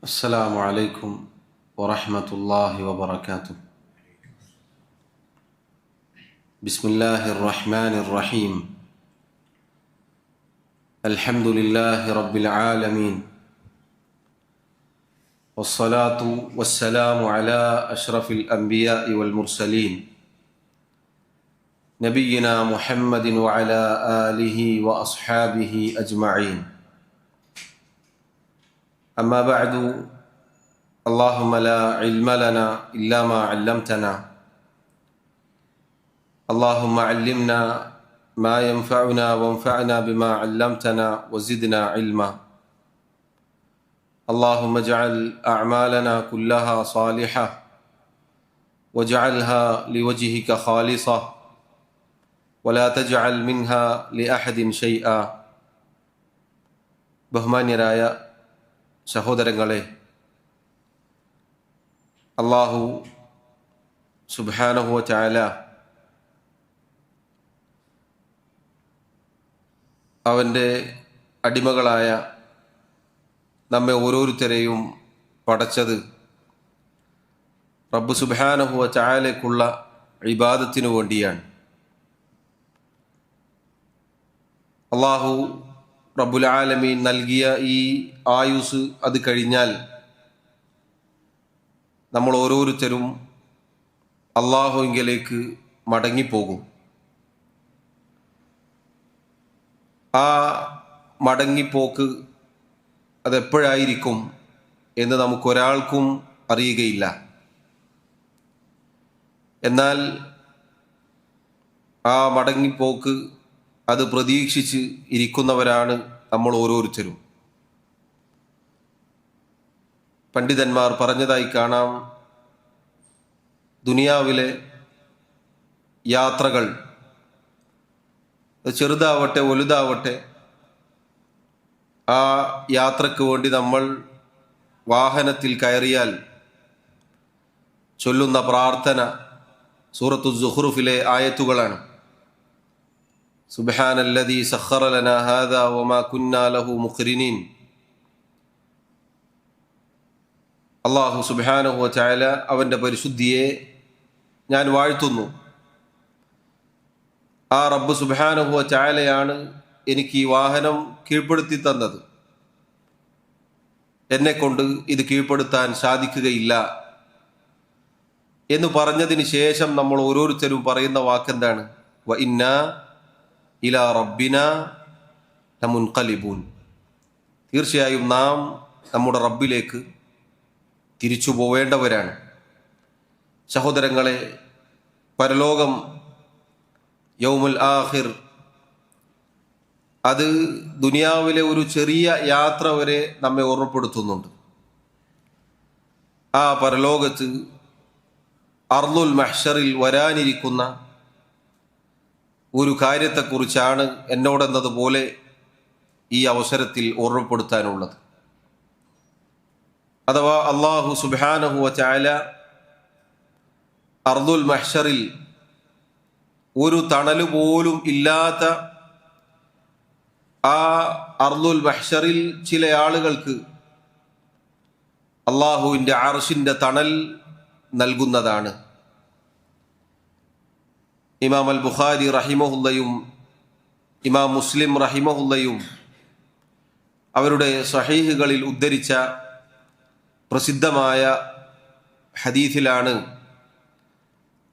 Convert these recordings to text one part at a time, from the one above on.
السلام عليكم ورحمة الله وبركاته. بسم الله الرحمن الرحيم. الحمد لله رب العالمين، والصلاة والسلام على أشرف الأنبياء والمرسلين نبينا محمد وعلى آله وأصحابه أجمعين. أما بعد، اللهم لا علم لنا إلا ما علمتنا، اللهم علمنا ما ينفعنا وانفعنا بما علمتنا وزدنا علما. اللهم اجعل أعمالنا كلها صالحة واجعلها لوجهك خالصة ولا تجعل منها لأحد شيئا. ബഹുമാന്യരായ സഹോദരങ്ങളെ, അല്ലാഹു സുബ്ഹാനഹു വ തആല അവൻ്റെ അടിമകളായ നമ്മെ ഓരോരുത്തരെയും പടച്ചത് റബ്ബ് സുബ്ഹാനഹു വ തആലയ്ക്കുള്ള ഇബാദത്തിനു വേണ്ടിയാണ്. അല്ലാഹു റബ്ബുൽ ആലമീൻ നൽകിയ ഈ ആയുസ് അത് കഴിഞ്ഞാൽ നമ്മൾ ഓരോരുത്തരും അല്ലാഹുവിലേക്ക് മടങ്ങിപ്പോകും. ആ മടങ്ങിപ്പോക്ക് അതെപ്പോഴായിരിക്കും എന്ന് നമുക്കൊരാൾക്കും അറിയുകയില്ല. എന്നാൽ ആ മടങ്ങിപ്പോക്ക് അത് പ്രതീക്ഷിച്ച് ഇരിക്കുന്നവരാണ് നമ്മൾ ഓരോരുത്തരും. പണ്ഡിതന്മാർ പറഞ്ഞതായി കാണാം, ദുനിയാവിലെ യാത്രകൾ ചെറുതാവട്ടെ വലുതാവട്ടെ, ആ യാത്രയ്ക്ക് വേണ്ടി നമ്മൾ വാഹനത്തിൽ കയറിയാൽ ചൊല്ലുന്ന പ്രാർത്ഥന സൂറത്തു സുഖ്റുഫിലെ ആയത്തുകളാണ്. സുബ്ഹാനല്ലദീ സഖറ ലനാ ഹാദാ വമാ കുന്നാ ലഹു മുഖ്രിനീൻ. അല്ലാഹു സുബ്ഹാനഹു വ തആല അവൻ്റെ പരിശുദ്ധിയെ ഞാൻ വാഴ്ത്തുന്നു. ആ റബ്ബ് സുബ്ഹാനഹു വ തആലയാണ് എനിക്ക് ഈ വാഹനം കീഴ്പ്പെടുത്തി തന്നത്. എന്നെക്കൊണ്ട് ഇത് കീഴ്പ്പെടുത്താൻ സാധിക്കുകയില്ല എന്ന് പറഞ്ഞതിന് ശേഷം നമ്മൾ ഓരോരുത്തരും പറയുന്ന വാക്കെന്താണ്? വ ഇന്നാ ഇലാ റബ്ബിനാ ലമുൻഖലിബൂൻ. തീർച്ചയായും നാം നമ്മുടെ റബ്ബിലേക്ക് തിരിച്ചു പോവേണ്ടവരാണ്. സഹോദരങ്ങളെ, പരലോകം, യൗമുൽ ആഖിർ, അത് ദുനിയാവിലെ ഒരു ചെറിയ യാത്ര വരെ നമ്മെ ഓർമ്മപ്പെടുത്തുന്നുണ്ട്. ആ പരലോകത്ത് അർളുൽ മഹ്ശറിൽ വരാനിരിക്കുന്ന ഒരു കാര്യത്തെക്കുറിച്ചാണ് എന്നോടെന്നതുപോലെ ഈ അവസരത്തിൽ ഓർമ്മപ്പെടുത്താനുള്ളത്. അഥവാ അല്ലാഹു സുബ്ഹാനഹു വ തആല അർളുൽ മഹ്ശറിൽ ഒരു തണല് പോലും ഇല്ലാത്ത ആ അർളുൽ മഹ്ശറിൽ ചില ആളുകൾക്ക് അല്ലാഹുവിൻ്റെ അർശിൻ്റെ തണൽ നൽകുന്നതാണ്. ഇമാം അൽ ബുഖാരി റഹിമഹുല്ലയും ഇമാം മുസ്ലിം റഹിമഹുല്ലയും അവരുടെ സ്വഹീഹുകളിൽ ഉദ്ധരിച്ച പ്രസിദ്ധമായ ഹദീസിലാണ്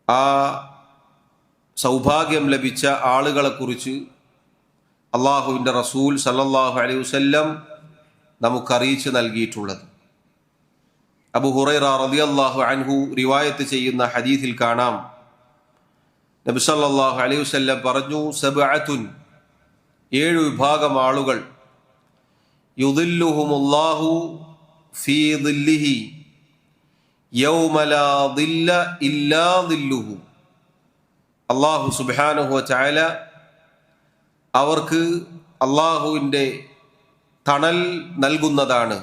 ആ സൗഭാഗ്യം ലഭിച്ച ആളുകളെക്കുറിച്ച് അള്ളാഹുവിൻ്റെ റസൂൽ സല്ലല്ലാഹു അലൈഹി വസല്ലം നമുക്കറിയിച്ച് നൽകിയിട്ടുള്ളത്. അബൂ ഹുറൈറ റളിയല്ലാഹു അൻഹു റിവായത്ത് ചെയ്യുന്ന ഹദീസിൽ കാണാം, നബി സല്ലല്ലാഹു അലൈഹി വസല്ലം പറഞ്ഞു, സബ്അത്തുൻ, 7 വിഭാഗം ആളുകൾ, യുദില്ലുഹുമുല്ലാഹു ഫീ ദില്ലിഹി യൗമ ലാ ദില്ല ഇല്ലാ ദില്ലുഹു. അല്ലാഹു സുബ്ഹാനഹു വ തആല അവർക്ക് അല്ലാഹുവിൻ്റെ തണൽ നൽകുന്നതാണ്.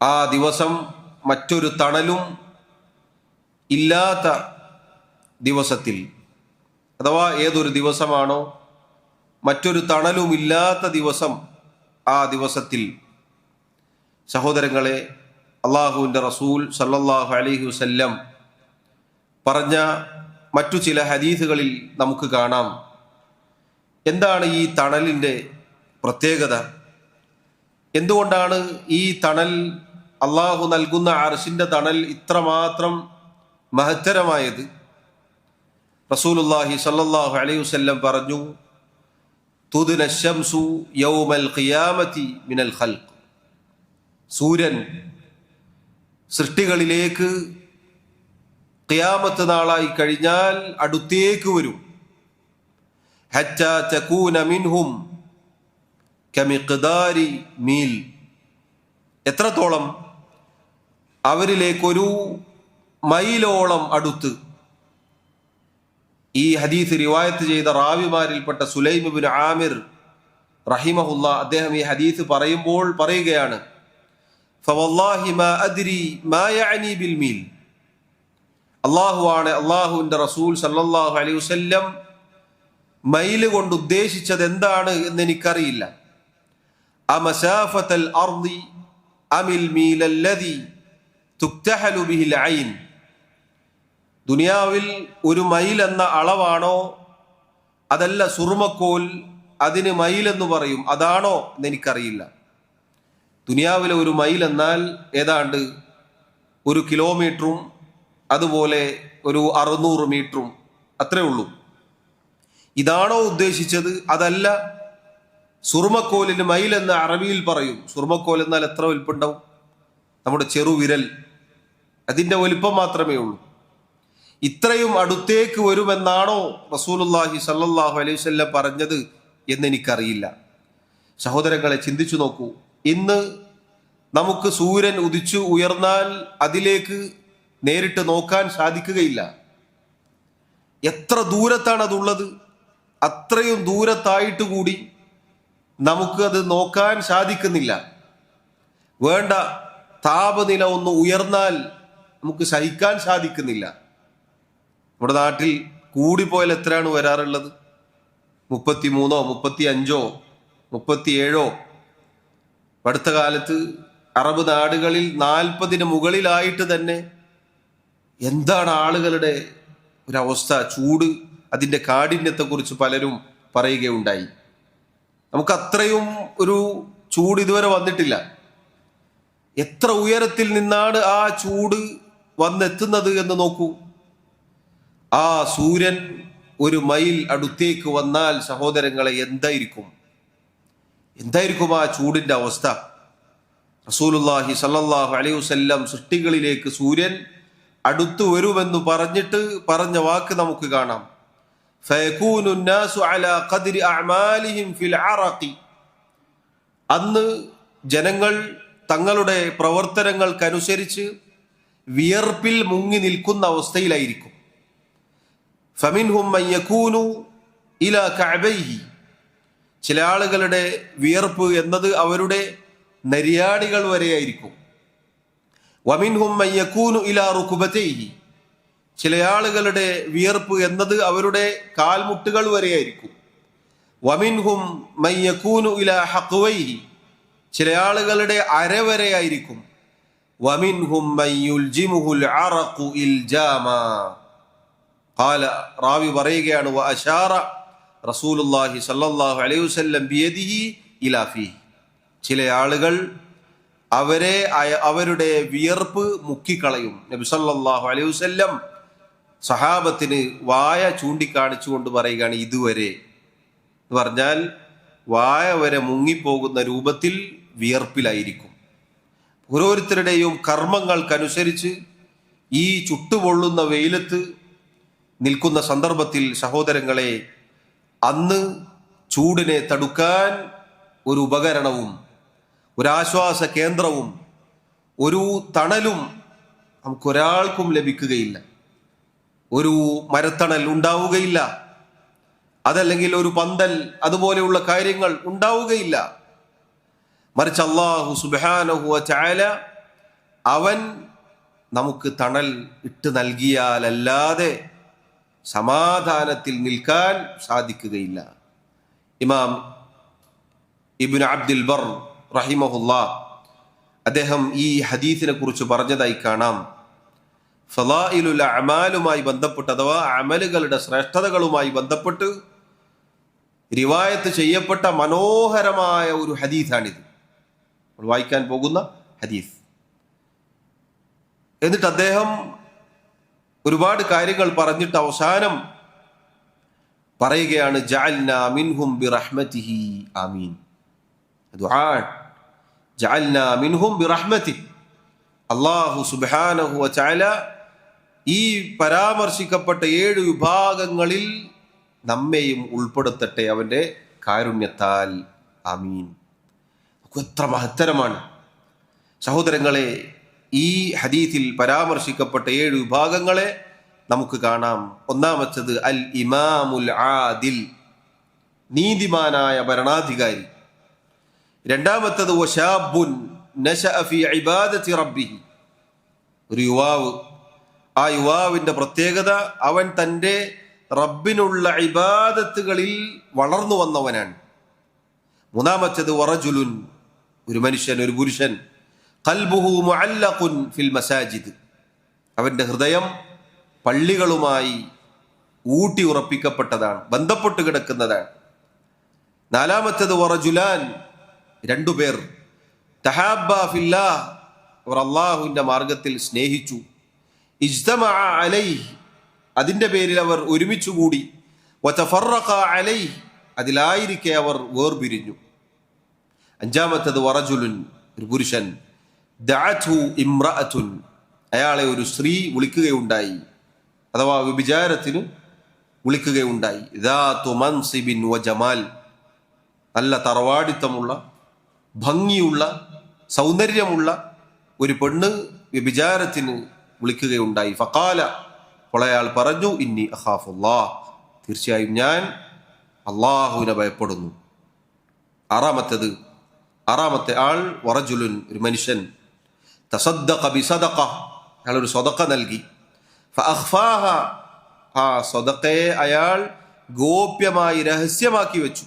ആ ദിവസം മറ്റൊരു തണലും ഇല്ലാത്ത ദിവസത്തിൽ, അഥവാ ഏതൊരു ദിവസമാണോ മറ്റൊരു തണലുമില്ലാത്ത ദിവസം, ആ ദിവസത്തിൽ സഹോദരങ്ങളെ, അള്ളാഹുവിൻ്റെ റസൂൽ സല്ലല്ലാഹു അലൈഹി വസല്ലം പറഞ്ഞ മറ്റു ചില ഹദീസുകളിൽ നമുക്ക് കാണാം എന്താണ് ഈ തണലിൻ്റെ പ്രത്യേകത, എന്തുകൊണ്ടാണ് ഈ തണൽ, അള്ളാഹു നൽകുന്ന അർശിൻ്റെ തണൽ ഇത്രമാത്രം മഹത്തരമായത്. റസൂലുള്ളാഹി സല്ലല്ലാഹു അലൈഹി വസല്ലം പറഞ്ഞു, തുദ്ന ശംസു യൗമൽ ഖിയാമത്തി മിനൽ ഖൽഖ്. സൂര്യൻ സൃഷ്ടികളിലേക്ക് ഖിയാമത്ത് നാളായി കഴിഞ്ഞാൽ അടുത്തേക്ക് വരും. ഹത്താ തകൂന മിൻഹും കമിഖ്ദാരി മീൽ. എത്രത്തോളം? അവരിലേക്കൊരു മൈലോളം അടുത്ത്. ഈ ഹദീസ് റിവായത്ത് ചെയ്ത റാവിമാരിൽപ്പെട്ട സുലൈം ഇബ്നു ആമിർ റഹിമഹുല്ലാ, അദ്ദേഹം ഈ ഹദീസ് പറയുമ്പോൾ പറയുകയാണ്, ഫവല്ലാഹി മാ അദ്രി മാ യഅനി ബിൽ മീൽ. അല്ലാഹുവാണ്, അല്ലാഹുവിൻ്റെ റസൂൽ സല്ലല്ലാഹു അലൈഹി വസല്ലം മൈല് കൊണ്ട് ഉദ്ദേശിച്ചത് എന്താണ് എന്ന് എനിക്കറിയില്ല. അമസാഫത്തൽ അർദി അമിൽ മീൽ അല്ലദി തുക്തഹലു ബിഹിൽ ഐൻ. ദുനിയാവിൽ ഒരു മൈൽ എന്ന അളവാണോ, അതല്ല സുറുമക്കോൽ, അതിന് മൈൽ എന്ന് പറയും, അതാണോ എന്ന് എനിക്കറിയില്ല. ദുനിയാവിലെ ഒരു മൈൽ എന്നാൽ ഏതാണ്ട് 1 കിലോമീറ്ററും അതുപോലെ ഒരു 600 മീറ്ററും അത്രേ ഉള്ളൂ. ഇതാണോ ഉദ്ദേശിച്ചത്? അതല്ല. സുറുമക്കോലിന് മൈൽ എന്ന് അറബിയിൽ പറയും. സുറുമക്കോൽ എന്നാൽ എത്ര വലിപ്പമുണ്ടാവും? നമ്മുടെ ചെറുവിരൽ, അതിൻ്റെ വലിപ്പം മാത്രമേ ഉള്ളൂ. ഇത്രയും അടുത്തേക്ക് വരുമെന്നാണോ റസൂലുള്ളാഹി സല്ലല്ലാഹു അലൈഹി വസല്ലം പറഞ്ഞത് എന്നെനിക്കറിയില്ല. സഹോദരങ്ങളെ, ചിന്തിച്ചു നോക്കൂ. ഇന്ന് നമുക്ക് സൂര്യൻ ഉദിച്ചു ഉയർന്നാൽ അതിലേക്ക് നേരിട്ട് നോക്കാൻ സാധിക്കുകയില്ല. എത്ര ദൂരത്താണ് അതുള്ളത്? അത്രയും ദൂരത്തായിട്ട് കൂടി നമുക്ക് അത് നോക്കാൻ സാധിക്കുന്നില്ല. വേണ്ട താപനില ഒന്ന് ഉയർന്നാൽ നമുക്ക് സഹിക്കാൻ സാധിക്കുന്നില്ല. നമ്മുടെ നാട്ടിൽ കൂടിപ്പോയാൽ എത്രയാണ് വരാറുള്ളത്? 33, 35, 37. അടുത്ത കാലത്ത് അറബ് നാടുകളിൽ 40-ന് മുകളിലായിട്ട് തന്നെ. എന്താണ് ആളുകളുടെ ഒരവസ്ഥ? ചൂട്, അതിൻ്റെ കാഠിന്യത്തെക്കുറിച്ച് പലരും പറയുകയുണ്ടായി. നമുക്ക് അത്രയും ഒരു ചൂട് ഇതുവരെ വന്നിട്ടില്ല. എത്ര ഉയരത്തിൽ നിന്നാണ് ആ ചൂട് വന്നെത്തുന്നത് എന്ന് നോക്കൂ. ആ സൂര്യൻ ഒരു മൈൽ അടുത്തേക്ക് വന്നാൽ സഹോദരങ്ങളെ, എന്തായിരിക്കും ആ ചൂടിൻ്റെ അവസ്ഥ? റസൂലുള്ളാഹി സല്ലല്ലാഹു അലൈഹി വസല്ലം സൃഷ്ടികളിലേക്ക് സൂര്യൻ അടുത്തു വരുമെന്ന് പറഞ്ഞ വാക്ക് നമുക്ക് കാണാം. ഫയകൂനു നാസു അലാ ഖദ്രി അഅമാലിഹിം ഫിൽ അറഖി. അന്ന് ജനങ്ങൾ തങ്ങളുടെ പ്രവർത്തനങ്ങൾക്കനുസരിച്ച് വിയർപ്പിൽ മുങ്ങി നിൽക്കുന്ന അവസ്ഥയിലായിരിക്കും. ഫമിൻഹും മൻ യകൂനു ഇലാ കഅബൈഹി. ചില ആളുകളുടെ വിയർപ്പ് എന്നത് അവരുടെ നരിയാണികൾ വരെയായിരിക്കും. വമിൻഹും മൻ യകൂനു ഇലാ റുക്ബതൈഹി. ചില ആളുകളുടെ വിയർപ്പ് എന്നത് അവരുടെ കാൽമുട്ടുകൾ വരെയായിരിക്കും. വമിൻഹും മൻ യകൂനു ഇലാ ഹഖ്വൈഹി. ചില ആളുകളുടെ അരവരെയായിരിക്കും. വമിൻഹും മൻ യുൽജിമുഹുൽ അറഖു ഇൽജാമാ. ഖാല, റാവി പറയുകയാണ്, വ അശാറ റസൂലുള്ളാഹി സല്ലല്ലാഹു അലൈഹി വസല്ലം ബിയദിഹി ഇലാ ഫീഹി. ചില ആളുകൾ അവരുടെ വിയർപ്പ് മുക്കിക്കളയും. നബി സല്ലല്ലാഹു അലൈഹി വസല്ലം സഹാബത്തിന് വായ ചൂണ്ടിക്കാണിച്ചുകൊണ്ട് പറയുകയാണ്, ഇതുവരെ എന്ന് പറഞ്ഞാൽ വായ വരെ മുങ്ങിപ്പോകുന്ന രൂപത്തിൽ വിയർപ്പിലായിരിക്കും. ഓരോരുത്തരുടെയും കർമ്മങ്ങൾക്കനുസരിച്ച് ഈ ചുട്ടുപൊള്ളുന്ന വെയിലത്ത് നിൽക്കുന്ന സന്ദർഭത്തിൽ സഹോദരങ്ങളെ, അന്ന് ചൂടിനെ തടുക്കാൻ ഒരു ഉപകരണവും ഒരാശ്വാസ കേന്ദ്രവും ഒരു തണലും നമുക്കൊരാൾക്കും ലഭിക്കുകയില്ല. ഒരു മരത്തണൽ ഉണ്ടാവുകയില്ല, അതല്ലെങ്കിൽ ഒരു പന്തൽ, അതുപോലെയുള്ള കാര്യങ്ങൾ ഉണ്ടാവുകയില്ല. മറിച്ച് അല്ലാഹു സുബ്ഹാനഹു വ തആല അവൻ നമുക്ക് തണൽ ഇട്ട് നൽകിയാലല്ലാതെ സമാധാനത്തിൽ നിൽക്കാൻ സാധിക്കുകയില്ല. ഇമാം ഇബ്നു അബ്ദുൽ ബർ റഹിമഹുല്ലാ അദ്ദേഹം ഈ ഹദീസിനെ കുറിച്ച് പറഞ്ഞതായി കാണാം. ഫളായിലുൽ അഅമാലുമായി ബന്ധപ്പെട്ട് അഥവാ അമലുകളുടെ ശ്രേഷ്ഠതകളുമായി ബന്ധപ്പെട്ട് റിവായത്ത് ചെയ്യപ്പെട്ട മനോഹരമായ ഒരു ഹദീസാണിത്. നമ്മൾ വായിക്കാൻ പോകുന്ന ഹദീസ്. എന്നിട്ട് അദ്ദേഹം ഒരുപാട് കാര്യങ്ങൾ പറഞ്ഞിട്ട് അവസാനം പറയുകയാണ്, ജഅൽനാ മിൻഹും ബിറഹ്മതിഹി ആമീൻ. ദുആ ജഅൽനാ മിൻഹും ബിറഹ്മതിഹി. അല്ലാഹു സുബ്ഹാനഹു വ തആല ഈ പരാമർശിക്കപ്പെട്ട 7 വിഭാഗങ്ങളിൽ നമ്മെയും ഉൾപ്പെടുത്തട്ടെ അവന്റെ കാരുണ്യത്താൽ. ആമീൻ. എത്ര മഹത്തരമാണ് സഹോദരങ്ങളെ. ഈ ഹദീസിൽ പരാമർശിക്കപ്പെട്ട 7 വിഭാഗങ്ങളെ നമുക്ക് കാണാം. ഒന്നാമത്തേത് അൽ ഇമാമുൽ ആദിൽ, നീതിമാനായ ഭരണാധികാരി. രണ്ടാമത്തേത് വശാബുൻ നശഅ ഫീ ഇബാദത്തി റബ്ബിഹി, ഒരു യുവാവ്. ആ യുവാവിന്റെ പ്രത്യേകത അവൻ തൻ്റെ റബ്ബിനുള്ള ഇബാദത്തുകളിൽ വളർന്നു വന്നവനാണ്. മൂന്നാമത്തേത് വറജുലുൻ, ഒരു മനുഷ്യൻ, ഒരു പുരുഷൻ. ഖൽബുഹു മുഅല്ലഖുൻ ഫിൽ മസാജിദ്, അവന്റെ ഹൃദയം പള്ളികളുമായി ഊട്ടി ഉറപ്പിക്കപ്പെട്ടതാണ്, ബന്ധപ്പെട്ട് കിടക്കുന്നതാണ്. നാലാമത്തേത് വറജുലാൻ, 2 പേർ. തഹാബ്ബ ഫില്ലാഹ്, അവർ അല്ലാഹുവിന്റെ മാർഗത്തിൽ സ്നേഹിച്ചു. ഇജ്തമഅ അലൈഹി, അതിന്റെ പേരിൽ അവർ ഒരുമിച്ചുകൂടി. വതഫറഖ അലൈഹി, അതിലായിരിക്കെ അവർ വേർപിരിഞ്ഞു. അഞ്ചാമത്തേത് വറജുലുൻ, ഒരു പുരുഷൻ. ദഅത്ഹു ഇംറഅത്തുൻ, അയാളെ ഒരു സ്ത്രീ വിളിക്കുകയുണ്ടായി, അഥവാ വ്യഭിചാരത്തിന് വിളിക്കുകയുണ്ടായി. ദാതു മൻസിബിൻ വ ജമാൽ, നല്ല തറവാടിത്തമുള്ള, ഭംഗിയുള്ള, സൗന്ദര്യമുള്ള ഒരു പെണ്ണ് വ്യഭിചാരത്തിന് വിളിക്കുകയുണ്ടായി. ഫഖാല, അപ്പോൾ അയാൾ പറഞ്ഞു, ഇന്നി അഖാഫുല്ലാഹ്, തീർച്ചയായും ഞാൻ അള്ളാഹുവിനെ ഭയപ്പെടുന്നു. ആറാമത്തെ ആൾ വറജുലുൻ, ഒരു മനുഷ്യൻ. തസദ്ദഖ ബിസദഖ, അയാൾ ഒരു സദഖ നൽകി. ഫഅഖ്ഫാഹ, ആ സദഖയെ അയാൾ ഗോപ്യമായി രഹസ്യമാക്കി വെച്ചു.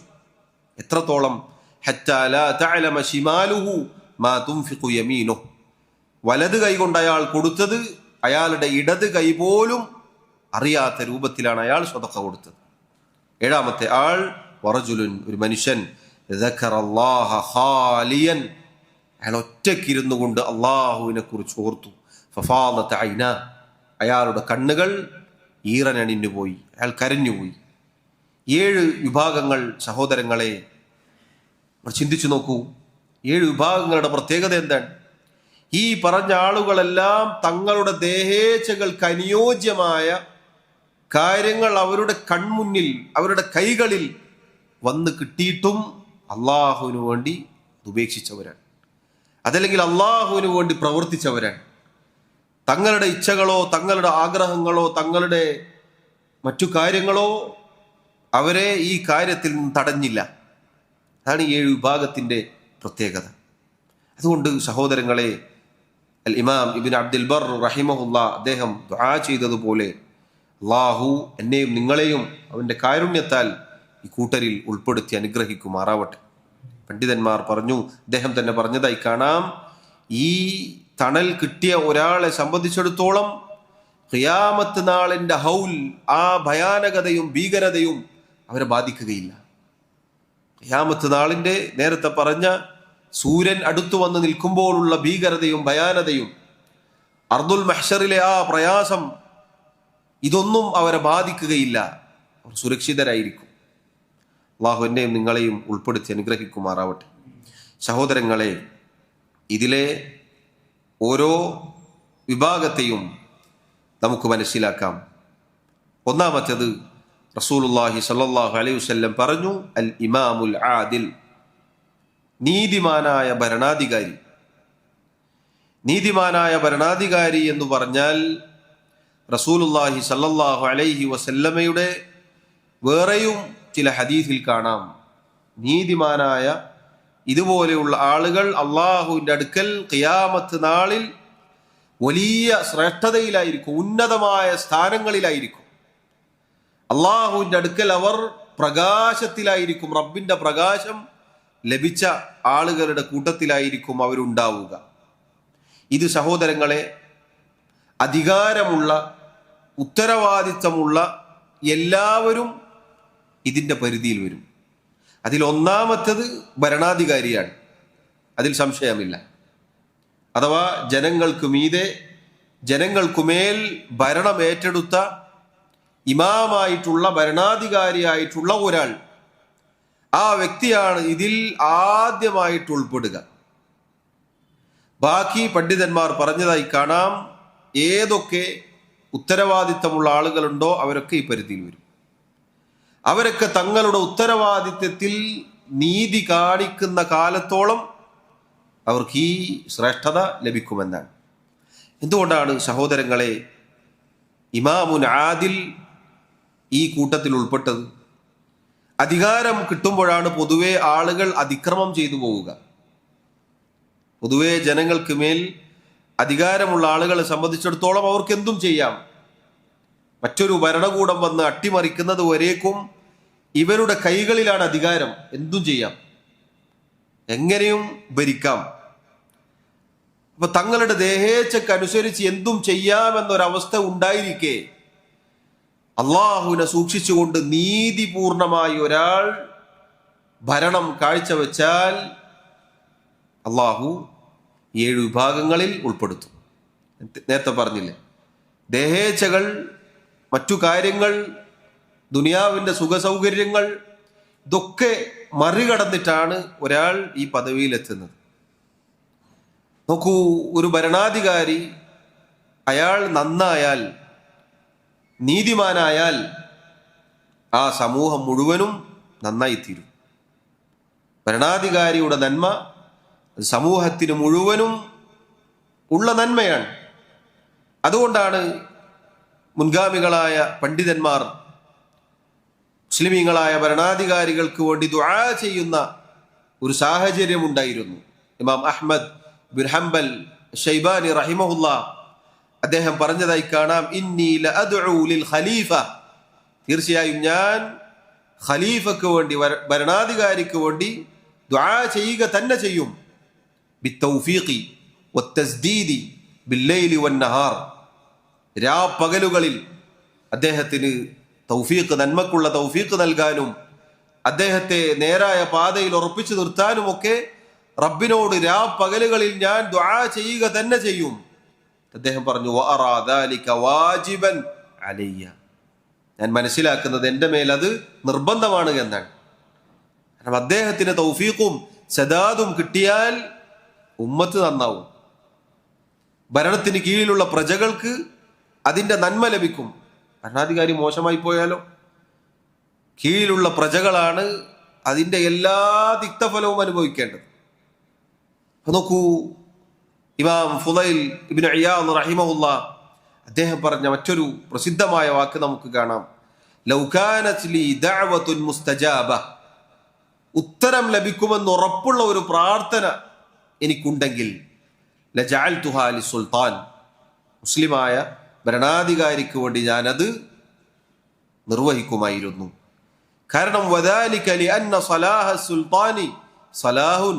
എത്രത്തോളം? ഹത്താ ലാ തഅലമ ശിമാലുഹു മാ തുൻഫിഖു യമീനുഹു, വലത് കൈ കൊണ്ട് അയാൾ കൊടുത്തത് അയാളുടെ ഇടത് കൈ പോലും അറിയാത്ത രൂപത്തിലാണ് അയാൾ സദഖ കൊടുത്തത്. ഏഴാമത്തെ ആൾ വറജുലുൻ, ഒരു മനുഷ്യൻ. ദക്കറല്ലാഹ ഖാലിയൻ, അയാൾ ഒറ്റയ്ക്കിരുന്നു കൊണ്ട് അള്ളാഹുവിനെ കുറിച്ച് ഓർത്തു. ഫഫാദത ഐനാ, അയാളുടെ കണ്ണുകൾ ഈറനണിഞ്ഞു പോയി, അയാൾ കരഞ്ഞുപോയി. 7 വിഭാഗങ്ങൾ സഹോദരങ്ങളെ ചിന്തിച്ചു നോക്കൂ. 7 വിഭാഗങ്ങളുടെ പ്രത്യേകത എന്താണ്? ഈ പറഞ്ഞ ആളുകളെല്ലാം തങ്ങളുടെ ദേഹേച്ഛകൾക്ക് അനുയോജ്യമായ കാര്യങ്ങൾ അവരുടെ കൺമുന്നിൽ, അവരുടെ കൈകളിൽ വന്ന് കിട്ടിയിട്ടും അള്ളാഹുവിന് വേണ്ടി ഉപേക്ഷിച്ചവരാണ്, അതല്ലെങ്കിൽ അള്ളാഹുവിന് വേണ്ടി പ്രവർത്തിച്ചവരാണ്. തങ്ങളുടെ ഇച്ഛകളോ തങ്ങളുടെ ആഗ്രഹങ്ങളോ തങ്ങളുടെ മറ്റു കാര്യങ്ങളോ അവരെ ഈ കാര്യത്തിൽ നിന്ന് തടഞ്ഞില്ല. അതാണ് ഈ 7 വിഭാഗത്തിൻ്റെ പ്രത്യേകത. അതുകൊണ്ട് സഹോദരങ്ങളെ, അൽ ഇമാം ഇബ്നു അബ്ദുൽ ബർ റഹിമഹുല്ലാ അദ്ദേഹം ദുആ ചെയ്തതുപോലെ അല്ലാഹു എന്നെയും നിങ്ങളെയും അവൻ്റെ കാരുണ്യത്താൽ ഈ കൂട്ടരിൽ ഉൾപ്പെടുത്തി അനുഗ്രഹിക്കുമാറാവട്ടെ. പണ്ഡിതന്മാർ പറഞ്ഞു, അദ്ദേഹം തന്നെ പറഞ്ഞതായി കാണാം, ഈ തണൽ കിട്ടിയ ഒരാളെ സംബന്ധിച്ചിടത്തോളം ഖിയാമത്ത് നാളിൻ്റെ ഹൗൽ, ആ ഭയാനകതയും ഭീകരതയും അവരെ ബാധിക്കുകയില്ല. ഖിയാമത്ത് നാളിൻ്റെ നേരത്തെ പറഞ്ഞ സൂര്യൻ അടുത്തു വന്ന് നിൽക്കുമ്പോഴുള്ള ഭീകരതയും ഭയാനതയും, അർദുൽ മഹ്ശറിലെ ആ പ്രയാസം, ഇതൊന്നും അവരെ ബാധിക്കുകയില്ല. അവർ സുരക്ഷിതരായിരിക്കും. അല്ലാഹു എന്നെയും നിങ്ങളെയും ഉൾപ്പെടുത്തി അനുഗ്രഹിക്കുമാറാവട്ടെ. സഹോദരങ്ങളെ, ഇതിലെ ഓരോ വിഭാഗത്തെയും നമുക്ക് മനസ്സിലാക്കാം. ഒന്നാമത്തേത് റസൂലുള്ളാഹി സ്വല്ലല്ലാഹു അലൈഹി വസല്ലം പറഞ്ഞു, അൽ ഇമാമുൽ ആദിൽ, നീതിമാനായ ഭരണാധികാരി. നീതിമാനായ ഭരണാധികാരി എന്ന് പറഞ്ഞാൽ റസൂലുള്ളാഹി സ്വല്ലല്ലാഹു അലൈഹി വസല്ലമയുടെ വേറെയും ചില ഹദീസിൽ കാണാം, നീതിമാനായ ഇതുപോലെയുള്ള ആളുകൾ അള്ളാഹുവിൻ്റെ അടുക്കൽ ഖിയാമത്ത് നാളിൽ വലിയ ശ്രേഷ്ഠതയിലായിരിക്കും, ഉന്നതമായ സ്ഥാനങ്ങളിലായിരിക്കും. അള്ളാഹുവിൻ്റെ അടുക്കൽ അവർ പ്രകാശത്തിലായിരിക്കും, റബ്ബിൻ്റെ പ്രകാശം ലഭിച്ച ആളുകളുടെ കൂട്ടത്തിലായിരിക്കും അവരുണ്ടാവുക. ഇത് സഹോദരങ്ങളെ അധികാരമുള്ള ഉത്തരവാദിത്തമുള്ള എല്ലാവരും ഇതിൻ്റെ പരിധിയിൽ വരും. അതിലൊന്നാമത്തത് ഭരണാധികാരിയാണ്, അതിൽ സംശയമില്ല. അഥവാ ജനങ്ങൾക്ക് മീതെ ജനങ്ങൾക്കുമേൽ ഭരണം ഏറ്റെടുത്ത ഇമാമായിട്ടുള്ള ഭരണാധികാരിയായിട്ടുള്ള ഒരാൾ, ആ വ്യക്തിയാണ് ഇതിൽ ആദ്യമായിട്ട് ഉൾപ്പെടുക. ബാക്കി പണ്ഡിതന്മാർ പറഞ്ഞതായി കാണാം, ഏതൊക്കെ ഉത്തരവാദിത്തമുള്ള ആളുകളുണ്ടോ അവരൊക്കെ ഈ പരിധിയിൽ വരും. അവരൊക്കെ തങ്ങളുടെ ഉത്തരവാദിത്തത്തിൽ നീതി കാണിക്കുന്ന കാലത്തോളം അവർക്ക് ഈ ശ്രേഷ്ഠത ലഭിക്കുമെന്നാണ്. എന്തുകൊണ്ടാണ് സഹോദരങ്ങളെ ഇമാമുൻ ആദിൽ ഈ കൂട്ടത്തിൽ ഉൾപ്പെട്ടത്? അധികാരം കിട്ടുമ്പോഴാണ് പൊതുവെ ആളുകൾ അതിക്രമം ചെയ്തു പോവുക. പൊതുവെ ജനങ്ങൾക്ക് മേൽ അധികാരമുള്ള ആളുകളെ സംബന്ധിച്ചിടത്തോളം അവർക്ക് എന്തും ചെയ്യാം. മറ്റൊരു ഭരണകൂടം വന്ന് അട്ടിമറിക്കുന്നത് വരേക്കും ഇവരുടെ കൈകളിലാണ് അധികാരം. എന്തും ചെയ്യാം, എങ്ങനെയും ഭരിക്കാം. അപ്പൊ തങ്ങളുടെ ദേഹേച്ഛക്കനുസരിച്ച് എന്തും ചെയ്യാമെന്നൊരവസ്ഥ ഉണ്ടായിരിക്കെ അള്ളാഹുവിനെ സൂക്ഷിച്ചുകൊണ്ട് നീതിപൂർണമായി ഒരാൾ ഭരണം കാഴ്ചവെച്ചാൽ അള്ളാഹു 7 വിഭാഗങ്ങളിൽ ഉൾപ്പെടുത്തും. നേരത്തെ പറഞ്ഞില്ലേ, ദേഹേച്ഛകൾ, മറ്റു കാര്യങ്ങൾ, ദുനിയാവിൻ്റെ സുഖസൗകര്യങ്ങൾ, ഇതൊക്കെ മറികടന്നിട്ടാണ് ഒരാൾ ഈ പദവിയിലെത്തുന്നത്. നോക്കൂ, ഒരു ഭരണാധികാരി അയാൾ നന്നായാൽ, നീതിമാനായാൽ ആ സമൂഹം മുഴുവനും നന്നായിത്തീരും. ഭരണാധികാരിയുടെ നന്മ സമൂഹത്തിന് മുഴുവനും ഉള്ള നന്മയാണ്. അതുകൊണ്ടാണ് മുൻഗാമികളായ പണ്ഡിതന്മാർ മുസ്ലിമീങ്ങളായ ഭരണാധികാരികൾക്ക് വേണ്ടി ദുആ ചെയ്യുന്ന ഒരു സാഹചര്യം ഉണ്ടായിരുന്നു. ഇമാം അഹ്മദ് ബിൻ ഹംബൽ ഷൈബാനി റഹിമഹുല്ലാ അദ്ദേഹം പറഞ്ഞതായി കാണാം, ഇന്നി ലഅദ്ഉ ലിൽ ഖലീഫ, തീർച്ചയായും ഞാൻ ഖലീഫക്ക് വേണ്ടി, ഭരണാധികാരിക്ക് വേണ്ടി ദുആ ചെയ്യുക തന്നെ ചെയ്യും. ബിത്തൗഫീഖി വത്തസ്ദീദി ബില്ലൈലി വന്നഹാർ, രാപ്പകലുകളിൽ അദ്ദേഹത്തിന് തൗഫീഖ്, നന്മക്കുള്ള തൗഫീഖ് നൽകാനും അദ്ദേഹത്തെ നേരായ പാതയിൽ ഉറപ്പിച്ചു നിർത്താനുമൊക്കെ റബ്ബിനോട് രാപ്പകലുകളിൽ ഞാൻ ദുആ ചെയ്യുക തന്നെ ചെയ്യും. അദ്ദേഹം പറഞ്ഞു, വഅറാ ദാലിക വാജിബൻ അലയ്യ, ഞാൻ മനസ്സിലാക്കുന്നത് എൻ്റെ മേൽ അത് നിർബന്ധമാണ് എന്നാണ്. കാരണം അദ്ദേഹത്തിന് തൗഫീഖും സദാദും കിട്ടിയാൽ ഉമ്മത്ത് നന്നാവും, ഭരണത്തിന് കീഴിലുള്ള പ്രജകൾക്ക് അതിൻ്റെ നന്മ ലഭിക്കും. ഭരണാധികാരി മോശമായി പോയാലോ? കീഴിലുള്ള പ്രജകളാണ് അതിൻ്റെ എല്ലാ തിക്തഫലവും അനുഭവിക്കേണ്ടത്. നോക്കൂ, ഇമാം ഫുളൈൽ ഇബ്നു ഇയാദ് റഹിമഹുല്ലാ അദ്ദേഹം പറഞ്ഞ മറ്റൊരു പ്രസിദ്ധമായ വാക്ക് നമുക്ക് കാണാം, ലൗ കാനത് ലി ദഅവത്തുൻ മുസ്തജാബ, ഉത്തരം ലഭിക്കുമെന്ന് ഉറപ്പുള്ള ഒരു പ്രാർത്ഥന എനിക്കുണ്ടെങ്കിൽ ലജഅൽതുഹാ ലിസുൽത്താൻ, മുസ്ലിമായ ഭരണാധികാരിക്ക് വേണ്ടി ഞാനത് നിർവഹിക്കുമായിരുന്നു. കാരണം വദാലിക ലിഅന്ന സലാഹ സുൽത്താനി സലാഹുൻ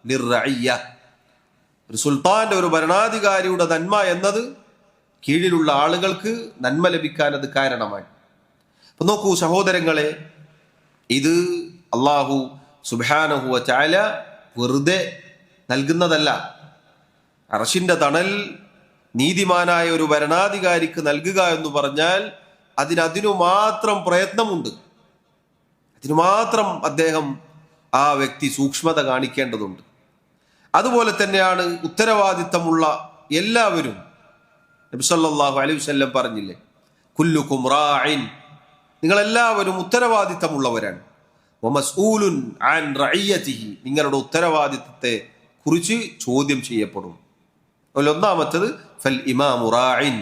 ലിർറഇയ്യ, ഒരു സുൽത്താന്റെ, ഒരു ഭരണാധികാരിയുടെ നന്മ എന്നത് കീഴിലുള്ള ആളുകൾക്ക് നന്മ ലഭിക്കാൻ അത് കാരണമാണ്. അപ്പൊ നോക്കൂ സഹോദരങ്ങളെ, ഇത് അല്ലാഹു സുബ്ഹാനഹു വ തആല വെറുതെ നൽകുന്നതല്ല. അർശിന്റെ തണൽ നീതിമാനായ ഒരു ഭരണാധികാരിക്ക് നൽകുക എന്ന് പറഞ്ഞാൽ അതിനു മാത്രം പ്രയത്നമുണ്ട്, അതിനു മാത്രം അദ്ദേഹം, ആ വ്യക്തി സൂക്ഷ്മത കാണിക്കേണ്ടതുണ്ട്. അതുപോലെ തന്നെയാണ് ഉത്തരവാദിത്തമുള്ള എല്ലാവരും. നബി സല്ലല്ലാഹു അലൈഹി വസല്ലം പറഞ്ഞില്ലേ, കുല്ലുക്കും റാഇൻ, നിങ്ങളെല്ലാവരും ഉത്തരവാദിത്തമുള്ളവരാണ്. വമസ്ഊലുൻ അൻ റഇയതിഹി, നിങ്ങളുടെ ഉത്തരവാദിത്തത്തെ കുറിച്ച് ചോദ്യം ചെയ്യപ്പെടും. ഒന്നാമത്തത് ഫൽ ഇമാമു റാഇൻ,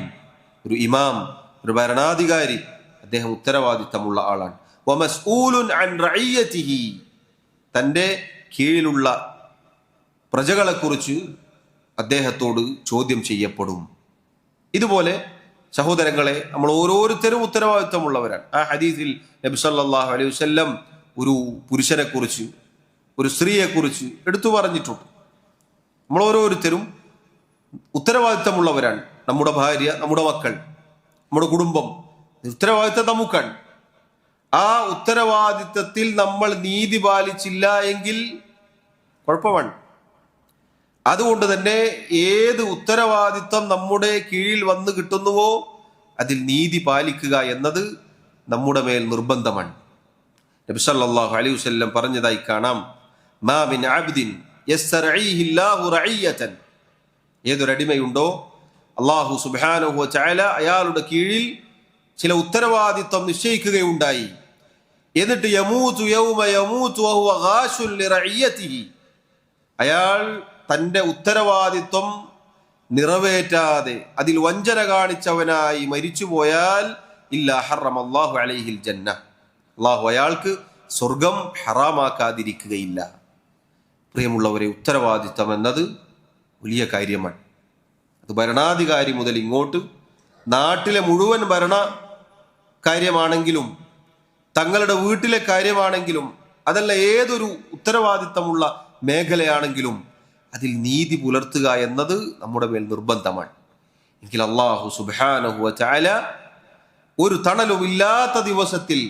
ഒരു ഇമാം, ഒരു ഭരണാധികാരി, അദ്ദേഹം ഉത്തരവാദിത്തമുള്ള ആളാണ്. വമസ്ഊലുൻ അൻ റഇയതിഹി, തൻ്റെ കീഴിലുള്ള പ്രജകളെക്കുറിച്ച് അദ്ദേഹത്തോട് ചോദ്യം ചെയ്യപ്പെടും. ഇതുപോലെ സഹോദരങ്ങളെ, നമ്മൾ ഓരോരുത്തരും ഉത്തരവാദിത്തമുള്ളവരാണ്. ആ ഹദീസിൽ നബി സല്ലല്ലാഹു അലൈഹി വസല്ലം ഒരു പുരുഷനെ കുറിച്ച്, ഒരു സ്ത്രീയെ കുറിച്ച് എടുത്തു പറഞ്ഞിട്ടുണ്ട്. നമ്മൾ ഓരോരുത്തരും ഉത്തരവാദിത്തമുള്ളവരാണ്. നമ്മുടെ ഭാര്യ, നമ്മുടെ മക്കൾ, നമ്മുടെ കുടുംബം, ഉത്തരവാദിത്തം നമുക്കാണ്. ആ ഉത്തരവാദിത്തത്തിൽ നമ്മൾ നീതി പാലിച്ചില്ല എങ്കിൽ കുഴപ്പമാണ്. അതുകൊണ്ട് തന്നെ ഏത് ഉത്തരവാദിത്തം നമ്മുടെ കീഴിൽ വന്നു കിട്ടുന്നുവോ അതിൽ നീതി പാലിക്കുക എന്നത് നമ്മുടെ മേൽ നിർബന്ധമാണ്. നബി സല്ലല്ലാഹു അലൈഹി വസല്ലം പറഞ്ഞതായി കാണാം, മാ മിൻ അബ്ദിൻ യസ്തറഈഹി അല്ലാഹു റഈയതൻ, ഏതൊരടിമയുണ്ടോ അല്ലാഹു സുബ്ഹാനഹു വ തആല അയാളുടെ കീഴിൽ ചില ഉത്തരവാദിത്വം നിശ്ചയിക്കുകയുണ്ടായി, എന്നിട്ട് യമൂതു യൗമ യമൂതു വഹുവ ഗാശുൻ ലിറഇയതിഹി, അയാൾ തന്റെ ഉത്തരവാദിത്വം നിറവേറ്റാതെ അതിൽ വഞ്ചന കാണിച്ചവനായി മരിച്ചുപോയാൽ ഇല്ലാ ഹറമല്ലാഹു അലൈഹിൽ ജന്ന, അല്ലാഹു അയാൾക്ക് സ്വർഗം ഹറാമാക്കാതിരിക്കുകയില്ല. പ്രിയമുള്ളവരെ, ഉത്തരവാദിത്വം എന്നത് വലിയ കാര്യമാണ്. അത് ഭരണാധികാരി മുതൽ ഇങ്ങോട്ട് നാട്ടിലെ മുഴുവൻ ഭരണ കാര്യമാണെങ്കിലും തങ്ങളുടെ വീട്ടിലെ കാര്യമാണെങ്കിലും അതല്ല ഏതൊരു ഉത്തരവാദിത്തമുള്ള മേഖലയാണെങ്കിലും അതിൽ നീതി പുലർത്തുക എന്നത് നമ്മുടെ മേൽ നിർബന്ധമാണ്. എങ്കിൽ അല്ലാഹു സുബ്ഹാനഹു വ തആല ഒരു തണലുമില്ലാത്ത ദിവസത്തിൽ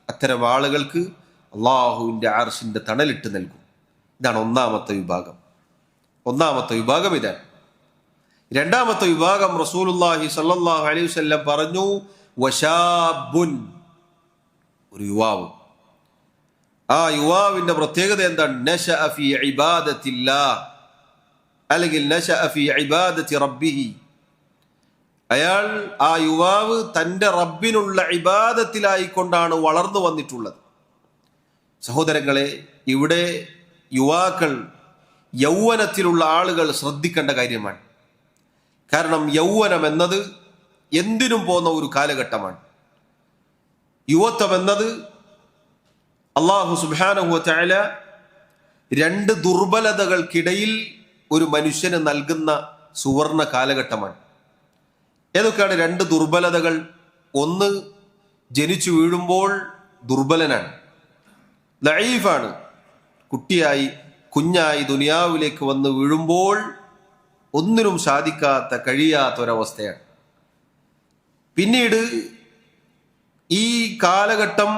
അത്തരം ആളുകൾക്ക് അല്ലാഹുവിൻ്റെ അർശിന്റെ തണലിട്ട് നൽകും. ഇതാണ് ഒന്നാമത്തെ വിഭാഗം ഇതാണ്. രണ്ടാമത്തെ വിഭാഗം റസൂലുള്ളാഹി സ്വല്ലല്ലാഹു അലൈഹി വസല്ലം പറഞ്ഞു, വശാബുൻ, ഒരു യുവാവ്. ആ യുവാവിന്റെ പ്രത്യേകത എന്താണ്? നശഅ ഫീ ഇബാദത്തില്ലാഹ്, അല്ലെങ്കിൽ നശഅ ഫീ ഇബാദത്തി റബ്ബിഹി, അയാൾ, ആ യുവാവ് തന്റെ റബ്ബിനുള്ള ഇബാദത്തിലായിക്കൊണ്ടാണ് വളർന്നു വന്നിട്ടുള്ളത്. സഹോദരങ്ങളെ, ഇവിടെ യുവാക്കൾ, യൗവനത്തിലുള്ള ആളുകൾ ശ്രദ്ധിക്കേണ്ട കാര്യമാണ്. കാരണം യൗവനം എന്നത് എന്തിനും പോകുന്ന ഒരു കാലഘട്ടമാണ്. യുവത്വം എന്നത് അല്ലാഹു സുബ്ഹാനഹു വ തആല രണ്ട് ദുർബലതകൾക്കിടയിൽ ഒരു മനുഷ്യന് നൽകുന്ന സുവർണ കാലഘട്ടമാണ്. ഏതൊക്കെയാണ് രണ്ട് ദുർബലതകൾ? ഒന്ന്, ജനിച്ചു വീഴുമ്പോൾ ദുർബലനാണ്, ലഈഫാണ്, കുഞ്ഞായി ദുനിയാവിലേക്ക് വന്ന് വീഴുമ്പോൾ ഒന്നിനും കഴിയാത്ത ഒരവസ്ഥയാണ്. പിന്നീട് ഈ കാലഘട്ടം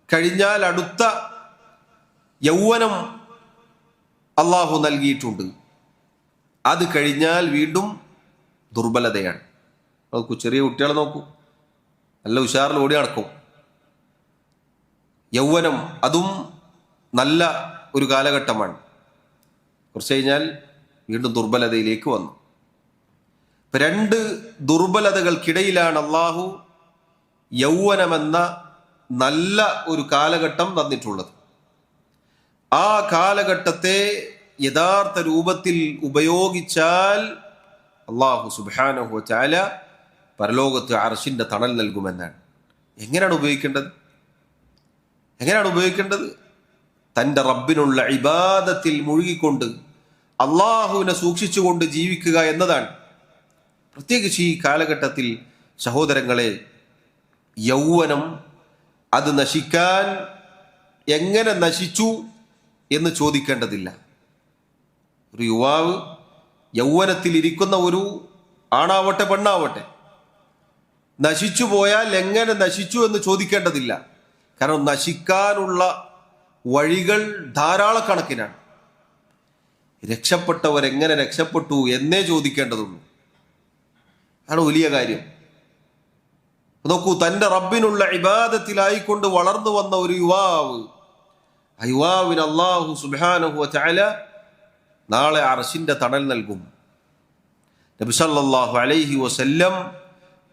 കഴിഞ്ഞാൽ അടുത്ത യൗവനം അള്ളാഹു നൽകിയിട്ടുണ്ട്. അത് കഴിഞ്ഞാൽ വീണ്ടും ദുർബലതയാണ്. നോക്കൂ, ചെറിയ കുട്ടികളെ നോക്കൂ, നല്ല ഉഷാറിൽ ഓടി നടക്കും. യൗവനം അതും നല്ല ഒരു കാലഘട്ടമാണ്. കുറച്ച് കഴിഞ്ഞാൽ വീണ്ടും ദുർബലതയിലേക്ക് വന്നു. രണ്ട് ദുർബലതകൾക്കിടയിലാണ് അള്ളാഹു യൗവനമെന്ന നല്ല ഒരു കാലഘട്ടം തന്നിട്ടുള്ളത്. ആ കാലഘട്ടത്തെ യഥാർത്ഥ രൂപത്തിൽ ഉപയോഗിച്ചാൽ അള്ളാഹു സുബ്ഹാനഹു വ തആല പരലോകത്ത് അർശിന്റെ തണൽ നൽകുമെന്നാണ്. എങ്ങനെയാണ് ഉപയോഗിക്കേണ്ടത്? തൻ്റെ റബ്ബിനുള്ള ഇബാദത്തിൽ മുഴുകിക്കൊണ്ട് അള്ളാഹുവിനെ സൂക്ഷിച്ചുകൊണ്ട് ജീവിക്കുക എന്നതാണ്. പ്രത്യേകിച്ച് ഈ കാലഘട്ടത്തിൽ സഹോദരങ്ങളെ, യൗവനം അത് നശിക്കാൻ എങ്ങനെ നശിച്ചു എന്ന് ചോദിക്കേണ്ടതില്ല. ഒരു യുവാവ് യൗവനത്തിൽ ഇരിക്കുന്ന ഒരു ആണാവട്ടെ പെണ്ണാവട്ടെ നശിച്ചു പോയാൽ എങ്ങനെ നശിച്ചു എന്ന് ചോദിക്കേണ്ടതില്ല. കാരണം നശിക്കാനുള്ള വഴികൾ ധാരാളക്കണക്കിനാണ്. രക്ഷപ്പെട്ടവരെങ്ങനെ രക്ഷപ്പെട്ടു എന്നേ ചോദിക്കേണ്ടതുള്ളൂ. ആണ് വലിയ കാര്യം. നോക്കൂ, തൻ്റെ റബ്ബിനുള്ള ഇബാദത്തിലായിക്കൊണ്ട് വളർന്നു വന്ന ഒരു യുവാവ്, ആ യുവാവിന് അല്ലാഹു സുബ്ഹാനഹു വ തആല നാളെ അർശിന്റെ തണൽ നൽകും. നബി സല്ലല്ലാഹു അലൈഹി വസല്ലം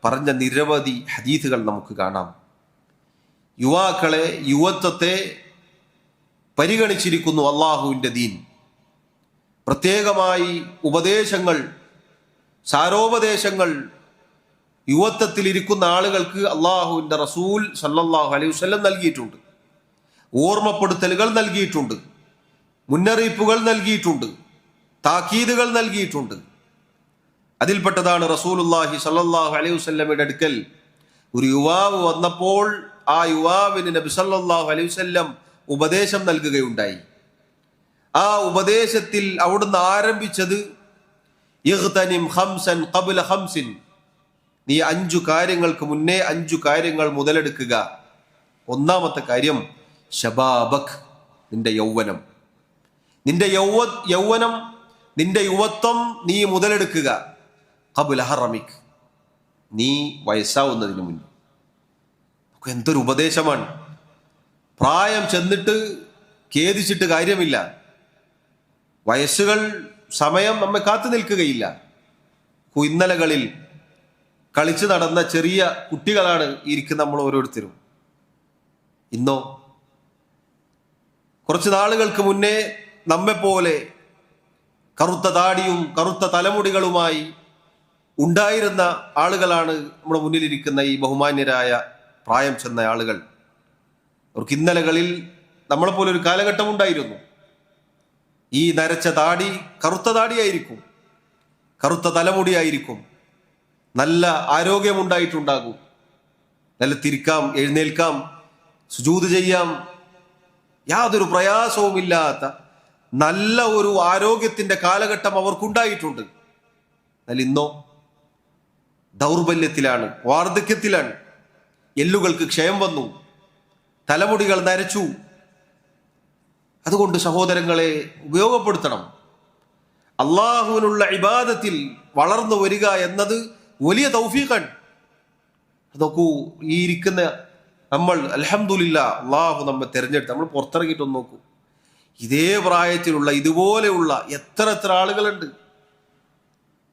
പറഞ്ഞ നിരവധി ഹദീസുകൾ നമുക്ക് കാണാം. യുവാക്കളെ, യുവത്വത്തെ പരിഗണിച്ചിരിക്കുന്നു അള്ളാഹുവിൻ്റെ ദീൻ. പ്രത്യേകമായി ഉപദേശങ്ങൾ, സാരോപദേശങ്ങൾ യുവത്വത്തിലിരിക്കുന്ന ആളുകൾക്ക് അള്ളാഹുവിൻ്റെ റസൂൽ സല്ലല്ലാഹു അലൈഹി വസല്ലം നൽകിയിട്ടുണ്ട്. ഓർമ്മപ്പെടുത്തലുകൾ നൽകിയിട്ടുണ്ട്, മുന്നറിയിപ്പുകൾ നൽകിയിട്ടുണ്ട്, താക്കീതുകൾ നൽകിയിട്ടുണ്ട്. അതിൽപ്പെട്ടതാണ് റസൂലുള്ളാഹി സല്ലല്ലാഹു അലൈഹി വസല്ലമയുടെ അടുക്കൽ ഒരു യുവാവ് വന്നപ്പോൾ ആ യുവാവിന് നബി സല്ലല്ലാഹു അലൈഹി വസല്ലം ഉപദേശം നൽകുകയുണ്ടായി. ആ ഉപദേശത്തിൽ അവിടുന്ന് ആരംഭിച്ചത്, ഇഗ്തനിം ഖംസൻ ഖബ്ല ഖംസിൻ, നീ 5 കാര്യങ്ങൾക്ക് മുന്നേ 5 കാര്യങ്ങൾ മുതലെടുക്കുക. ഒന്നാമത്തെ കാര്യം ശബാബക്, നിന്റെ യൗവനം. നിന്റെ യൗവനം, നിന്റെ യുവത്വം നീ മുതലെടുക്കുക. ഖബ്ല ഹറമിക്, നീ വയസ്സാവുന്നതിന് മുന്നേ. എന്തൊരു ഉപദേശമാണ്! പ്രായം ചെന്നിട്ട് ഖേദിച്ചിട്ട് കാര്യമില്ല. വയസ്സുകൾ, സമയം നമ്മെ കാത്തു നിൽക്കുകയില്ല. ഇന്നലകളിൽ കളിച്ചു നടന്ന ചെറിയ കുട്ടികളാണ് ഇരിക്കുന്ന നമ്മൾ ഓരോരുത്തരും. ഇന്നോ കുറച്ച് നാളുകൾക്ക് മുന്നേ നമ്മെപ്പോലെ കറുത്ത താടിയും കറുത്ത തലമുടികളുമായി ഉണ്ടായിരുന്ന ആളുകളാണ് നമ്മുടെ മുന്നിലിരിക്കുന്ന ഈ ബഹുമാന്യരായ പ്രായം ചെന്ന ആളുകൾ. അവർക്ക് ഇന്നലകളിൽ നമ്മളെപ്പോലെ ഒരു കാലഘട്ടം ഉണ്ടായിരുന്നു. ഈ നരച്ച താടി കറുത്ത താടിയായിരിക്കും, കറുത്ത തലമുടിയായിരിക്കും. നല്ല ആരോഗ്യമുണ്ടായിട്ടുണ്ടാകും. നല്ല തിരിക്കാം, എഴുന്നേൽക്കാം, സുജൂദ് ചെയ്യാം. യാതൊരു പ്രയാസവുമില്ലാത്ത നല്ല ഒരു ആരോഗ്യത്തിന്റെ കാലഘട്ടം അവർക്കുണ്ടായിട്ടുണ്ട്. എന്നാൽ ഇന്നോ ദൗർബല്യത്തിലാണ്, വാർദ്ധക്യത്തിലാണ്. എല്ലുകൾക്ക് ക്ഷയം വന്നു, തലമുടികൾ നരച്ചു. അതുകൊണ്ട് സഹോദരങ്ങളെ, ഉപയോഗപ്പെടുത്തണം. അള്ളാഹുവിനുള്ള ഇബാദത്തിൽ വളർന്നു വരിക എന്നത് വലിയ തൗഫീഖാണ്. നോക്കൂ, ഈ ഇരിക്കുന്ന നമ്മൾ അൽഹംദുലില്ലാ, അള്ളാഹു നമ്മെ തെരഞ്ഞെടുത്ത് നമ്മൾ പുറത്തിറങ്ങിയിട്ടൊന്ന് നോക്കൂ. ഇതേ പ്രായത്തിലുള്ള ഇതുപോലെയുള്ള എത്ര ആളുകളുണ്ട്.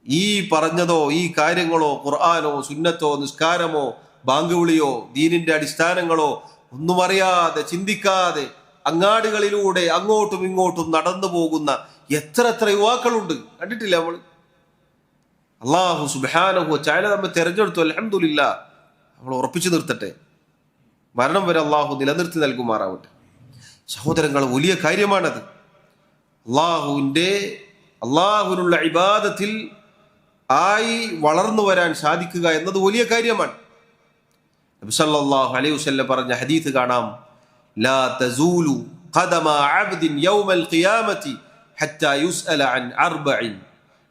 ഈ പറഞ്ഞതോ ഈ കാര്യങ്ങളോ ഖുർആനോ സുന്നത്തോ നിസ്കാരമോ ബാങ്ക് വിളിയോ ദീനിന്റെ അടിസ്ഥാനങ്ങളോ ഒന്നും അറിയാതെ ചിന്തിക്കാതെ അങ്ങാടികളിലൂടെ അങ്ങോട്ടും ഇങ്ങോട്ടും നടന്നു പോകുന്ന എത്ര യുവാക്കളുണ്ട്. കണ്ടിട്ടില്ല നമ്മൾ? അല്ലാഹു സുബ്ഹാനഹു വ തആല നമ്മെ തെരഞ്ഞെടുത്തു. അൽഹംദുലില്ലാ, നമ്മൾ ഉറപ്പിച്ചു നിർത്തട്ടെ. മരണം വരെ അള്ളാഹു നിലനിർത്തി നൽകുമാറാവട്ടെ. സഹോദരങ്ങൾ, വലിയ കാര്യമാണത്. അള്ളാഹുവിനുള്ള ഇബാദത്തിൽ ആയി വളർന്നു വരാൻ സാധിക്കുക എന്നത് വലിയ കാര്യമാണ്. നബി സല്ലല്ലാഹു അലൈഹി വസല്ലം പറഞ്ഞ ഹദീസ് കാണാം, ലാ തസൂലു ഖദമ അബ്ദിൻ യൗമൽ ഖിയാമത്തി ഹത്താ യുസ്അല അൻ അർബഇൻ.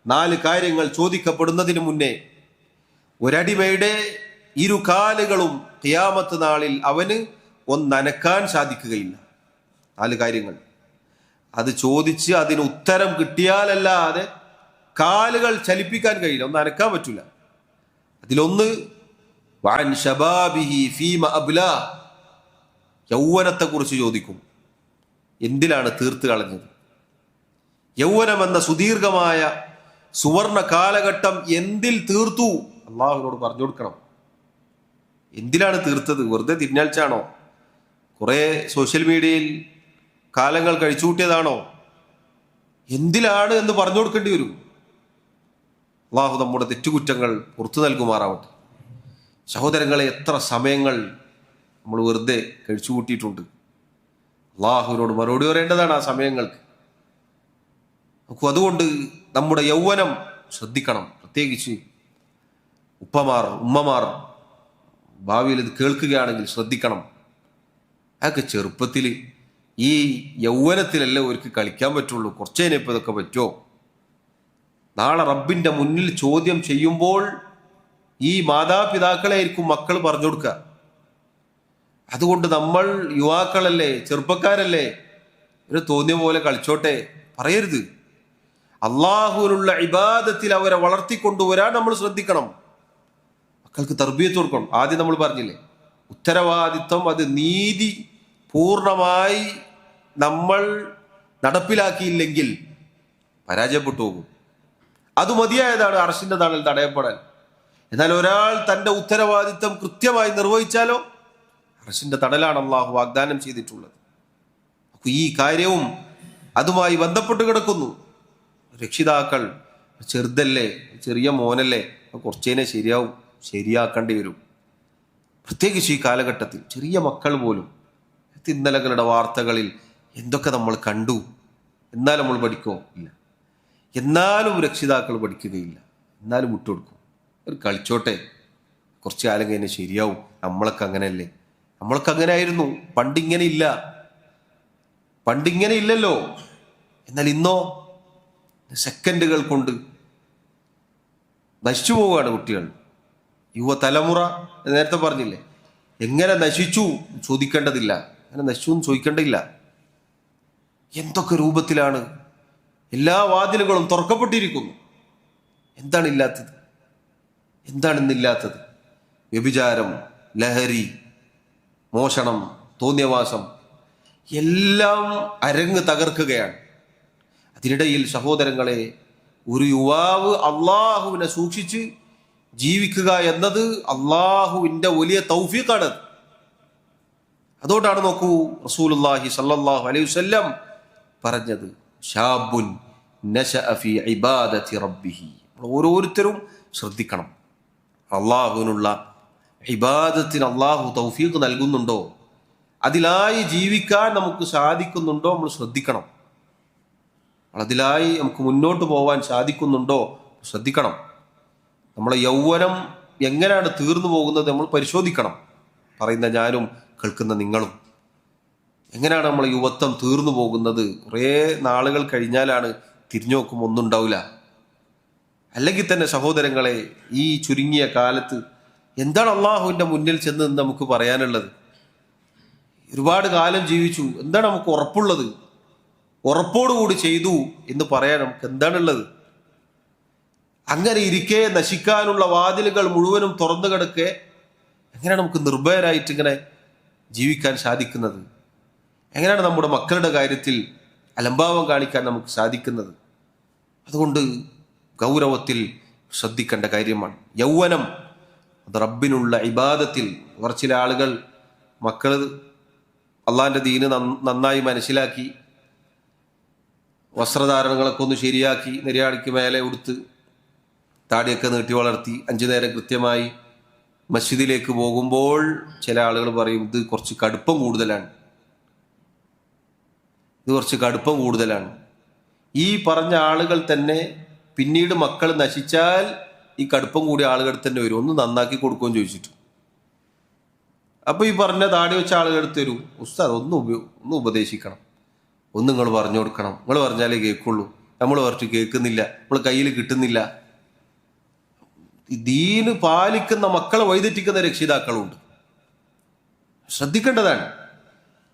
4 കാര്യങ്ങൾ ചോദിക്കപ്പെടുന്നതിന് മുന്നേ ഒരടിമയുടെ 2 കാലുകളും ഖിയാമത്ത് നാളിൽ അവന് ഒന്നനക്കാൻ സാധിക്കുകയില്ല. 4 കാര്യങ്ങൾ. അത് ചോദിച്ച് അതിന് ഉത്തരം കിട്ടിയാലല്ലാതെ കാലുകൾ ചലിപ്പിക്കാൻ കഴിയില്ല, ഒന്ന് അനക്കാൻ പറ്റൂല. അതിലൊന്ന് വഅൻ ശബാബിഹി ഫീമ അബ്ലാ, യൗവനത്തെ കുറിച്ച് ചോദിക്കും. എന്തിലാണ് തീർത്ത് കളഞ്ഞത്? യൗവനമെന്ന സുദീർഘമായ സുവർണ കാലഘട്ടം എന്തിൽ തീർത്തു? അള്ളാഹുവിനോട് പറഞ്ഞു കൊടുക്കണം. എന്തിനാണ് തീർത്തത്? വെറുതെ തിരിഞ്ഞാൽച്ചാണോ? കുറെ സോഷ്യൽ മീഡിയയിൽ കാലങ്ങൾ കഴിച്ചുകൂട്ടിയതാണോ? എന്തിലാണ് എന്ന് പറഞ്ഞു കൊടുക്കേണ്ടി വരും. അള്ളാഹു നമ്മുടെ തെറ്റുകുറ്റങ്ങൾ പുറത്തു നൽകുമാറാവട്ടെ. സഹോദരങ്ങളെ, എത്ര സമയങ്ങൾ നമ്മൾ വെറുതെ കഴിച്ചുകൂട്ടിയിട്ടുണ്ട്. അള്ളാഹുവിനോട് മറുപടി പറയേണ്ടതാണ് ആ സമയങ്ങൾക്ക്. അതുകൊണ്ട് നമ്മുടെ യൗവനം ശ്രദ്ധിക്കണം. പ്രത്യേകിച്ച് ഉമ്മമാർ ഭാവിയിൽ ഇത് കേൾക്കുകയാണെങ്കിൽ ശ്രദ്ധിക്കണം. അതൊക്കെ ചെറുപ്പത്തിൽ, ഈ യൗവനത്തിലല്ലേ അവർക്ക് കളിക്കാൻ പറ്റുള്ളൂ. കുറച്ചേനിപ്പോൾ ഇതൊക്കെ പറ്റുമോ? നാളെ റബ്ബിന്റെ മുന്നിൽ ചോദ്യം ചെയ്യുമ്പോൾ ഈ മാതാപിതാക്കളെ ആയിരിക്കും മക്കൾ പറഞ്ഞു കൊടുക്കുക. അതുകൊണ്ട് നമ്മൾ യുവാക്കളല്ലേ, ചെറുപ്പക്കാരല്ലേ, ഒരു തോന്നിയ പോലെ കളിച്ചോട്ടെ പറയരുത്. അള്ളാഹുവിനുള്ള ഇബാദത്തിൽ അവരെ വളർത്തിക്കൊണ്ടുവരാൻ നമ്മൾ ശ്രദ്ധിക്കണം. മക്കൾക്ക് തർബിയത്ത് കൊടുക്കണം. ആദ്യം നമ്മൾ പറഞ്ഞില്ലേ, ഉത്തരവാദിത്വം, അത് നീതി പൂർണ്ണമായി നമ്മൾ നടപ്പിലാക്കിയില്ലെങ്കിൽ പരാജയപ്പെട്ടു പോകും. അത് മതിയായതാണ് അർശിന്റെ തണൽ തടയപ്പെടാൻ. എന്നാൽ ഒരാൾ തന്റെ ഉത്തരവാദിത്വം കൃത്യമായി നിർവഹിച്ചാലോ അർശിന്റെ തണലാണ് അള്ളാഹു വാഗ്ദാനം ചെയ്തിട്ടുള്ളത്. ഈ കാര്യവും അതുമായി ബന്ധപ്പെട്ട് കിടക്കുന്നു. രക്ഷിതാക്കൾ, ചെറുതല്ലേ, ചെറിയ മോനല്ലേ, കുറച്ചേനെ ശരിയാക്കേണ്ടി വരും. പ്രത്യേകിച്ച് ഈ കാലഘട്ടത്തിൽ ചെറിയ മക്കൾ പോലും ഇന്നലകളുടെ വാർത്തകളിൽ എന്തൊക്കെ നമ്മൾ കണ്ടു. എന്നാലും നമ്മൾ പഠിക്കുമോ? ഇല്ല. എന്നാലും രക്ഷിതാക്കൾ പഠിക്കുകയില്ല. എന്നാലും വിട്ടുകൊടുക്കും. ഒരു കളിച്ചോട്ടെ, കുറച്ച് കാലം കഴിഞ്ഞ് ശരിയാവും. നമ്മളൊക്കെ അങ്ങനെയല്ലേ, നമ്മളൊക്കെ അങ്ങനെ ആയിരുന്നു. പണ്ടിങ്ങനെ ഇല്ലല്ലോ. എന്നാൽ ഇന്നോ സെക്കൻഡുകൾ കൊണ്ട് നശിച്ചു പോവുകയാണ് കുട്ടികൾ. യുവതലമുറ നേരത്തെ പറഞ്ഞില്ലേ, എങ്ങനെ നശിച്ചു ചോദിക്കേണ്ടതില്ല, എങ്ങനെ നശിച്ചു എന്ന് ചോദിക്കേണ്ടതില്ല. എന്തൊക്കെ രൂപത്തിലാണ് എല്ലാ വാതിലുകളും തുറക്കപ്പെട്ടിരിക്കുന്നു. എന്താണ് ഇല്ലാത്തത്? എന്താണ് ഇന്നില്ലാത്തത്? വ്യഭിചാരം, ലഹരി, മോഷണം, തോന്നിയവാസം എല്ലാം അരങ്ങ് തകർക്കുകയാണ്. അതിനിടയിൽ സഹോദരങ്ങളെ, ഒരു യുവാവ് അള്ളാഹുവിനെ സൂക്ഷിച്ച് ജീവിക്കുക എന്നത് അള്ളാഹുവിൻ്റെ വലിയ തൗഫീഖാണ്. അതുകൊണ്ടാണ് നോക്കൂ റസൂലുള്ളാഹി സ്വല്ലല്ലാഹു അലൈഹി വസല്ലം പറഞ്ഞത്, ഷാബുൻ നശഅ ഫീ ഇബാദത്തി റബ്ബിഹി. ഓരോരുത്തരും ശ്രദ്ധിക്കണം. അള്ളാഹുവിനുള്ള ഇബാദത്തിന് അള്ളാഹു തൗഫീഖ് നൽകുന്നുണ്ടോ, അതിലായി ജീവിക്കാൻ നമുക്ക് സാധിക്കുന്നുണ്ടോ നമ്മൾ ശ്രദ്ധിക്കണം. അതിലായി നമുക്ക് മുന്നോട്ട് പോകാൻ സാധിക്കുന്നുണ്ടോ ശ്രദ്ധിക്കണം. നമ്മളെ യൗവനം എങ്ങനെയാണ് തീർന്നു പോകുന്നത് നമ്മൾ പരിശോധിക്കണം. പറയുന്ന ഞാനും കേൾക്കുന്ന നിങ്ങളും. എങ്ങനെയാണ് നമ്മളെ യുവത്വം തീർന്നു പോകുന്നത്? കുറേ നാളുകൾ കഴിഞ്ഞാലാണ് തിരിഞ്ഞു നോക്കുമ്പോൾ ഒന്നും ഉണ്ടാവില്ല. അല്ലെങ്കിൽ തന്നെ സഹോദരങ്ങളെ, ഈ ചുരുങ്ങിയ കാലത്ത് എന്താണ് അള്ളാഹുവിൻ്റെ മുന്നിൽ ചെന്ന് നമുക്ക് പറയാനുള്ളത്? ഒരുപാട് കാലം ജീവിച്ചു, എന്താണ് നമുക്ക് ഉറപ്പുള്ളത്? ഉറപ്പോടുകൂടി ചെയ്തു എന്ന് പറയാൻ നമുക്ക് എന്താണുള്ളത്? അങ്ങനെ ഇരിക്കെ നശിക്കാനുള്ള വാതിലുകൾ മുഴുവനും തുറന്നു കിടക്കെ എങ്ങനെയാണ് നമുക്ക് നിർഭയരായിട്ട് ഇങ്ങനെ ജീവിക്കാൻ സാധിക്കുന്നത്? എങ്ങനെയാണ് നമ്മുടെ മക്കളുടെ കാര്യത്തിൽ അലംഭാവം കാണിക്കാൻ നമുക്ക് സാധിക്കുന്നത്? അതുകൊണ്ട് ഗൗരവത്തിൽ ശ്രദ്ധിക്കേണ്ട കാര്യമാണ് യൗവനം. അത് റബ്ബിനുള്ള ഇബാദത്തിൽ. ചില ആളുകൾ മക്കൾ അള്ളാഹിൻ്റെ ദീന് നന്നായി മനസ്സിലാക്കി, വസ്ത്രധാരണങ്ങളൊക്കെ ഒന്ന് ശരിയാക്കി, നിര്യാണിക്ക് മേലെ ഉടുത്ത് താടിയൊക്കെ നീട്ടി വളർത്തി 5 നേരം കൃത്യമായി മസ്ജിദിലേക്ക് പോകുമ്പോൾ ചില ആളുകൾ പറയും, ഇത് കുറച്ച് കടുപ്പം കൂടുതലാണ്, ഇത് കുറച്ച് കടുപ്പം കൂടുതലാണ്. ഈ പറഞ്ഞ ആളുകൾ തന്നെ പിന്നീട് മക്കൾ നശിച്ചാൽ ഈ കടുപ്പം കൂടിയ ആളുകൾ തന്നെ വരും, ഒന്ന് നന്നാക്കി കൊടുക്കുമെന്ന് ചോദിച്ചിട്ട്. അപ്പൊ ഈ പറഞ്ഞ താടി വെച്ച ആളുകൾ തരും, ഉസ്താദ് ഒന്ന് ഉപദേശിക്കണം, ഒന്ന് നിങ്ങൾ പറഞ്ഞു കൊടുക്കണം, നിങ്ങൾ പറഞ്ഞാലേ കേൾക്കുള്ളൂ, നമ്മൾ പറഞ്ഞിട്ട് കേൾക്കുന്നില്ല, നമ്മൾ കയ്യിൽ കിട്ടുന്നില്ല. ദീന് പാലിക്കുന്ന മക്കളെ വഴിതെറ്റിക്കുന്ന രക്ഷിതാക്കളുണ്ട്. ശ്രദ്ധിക്കേണ്ടതാണ്.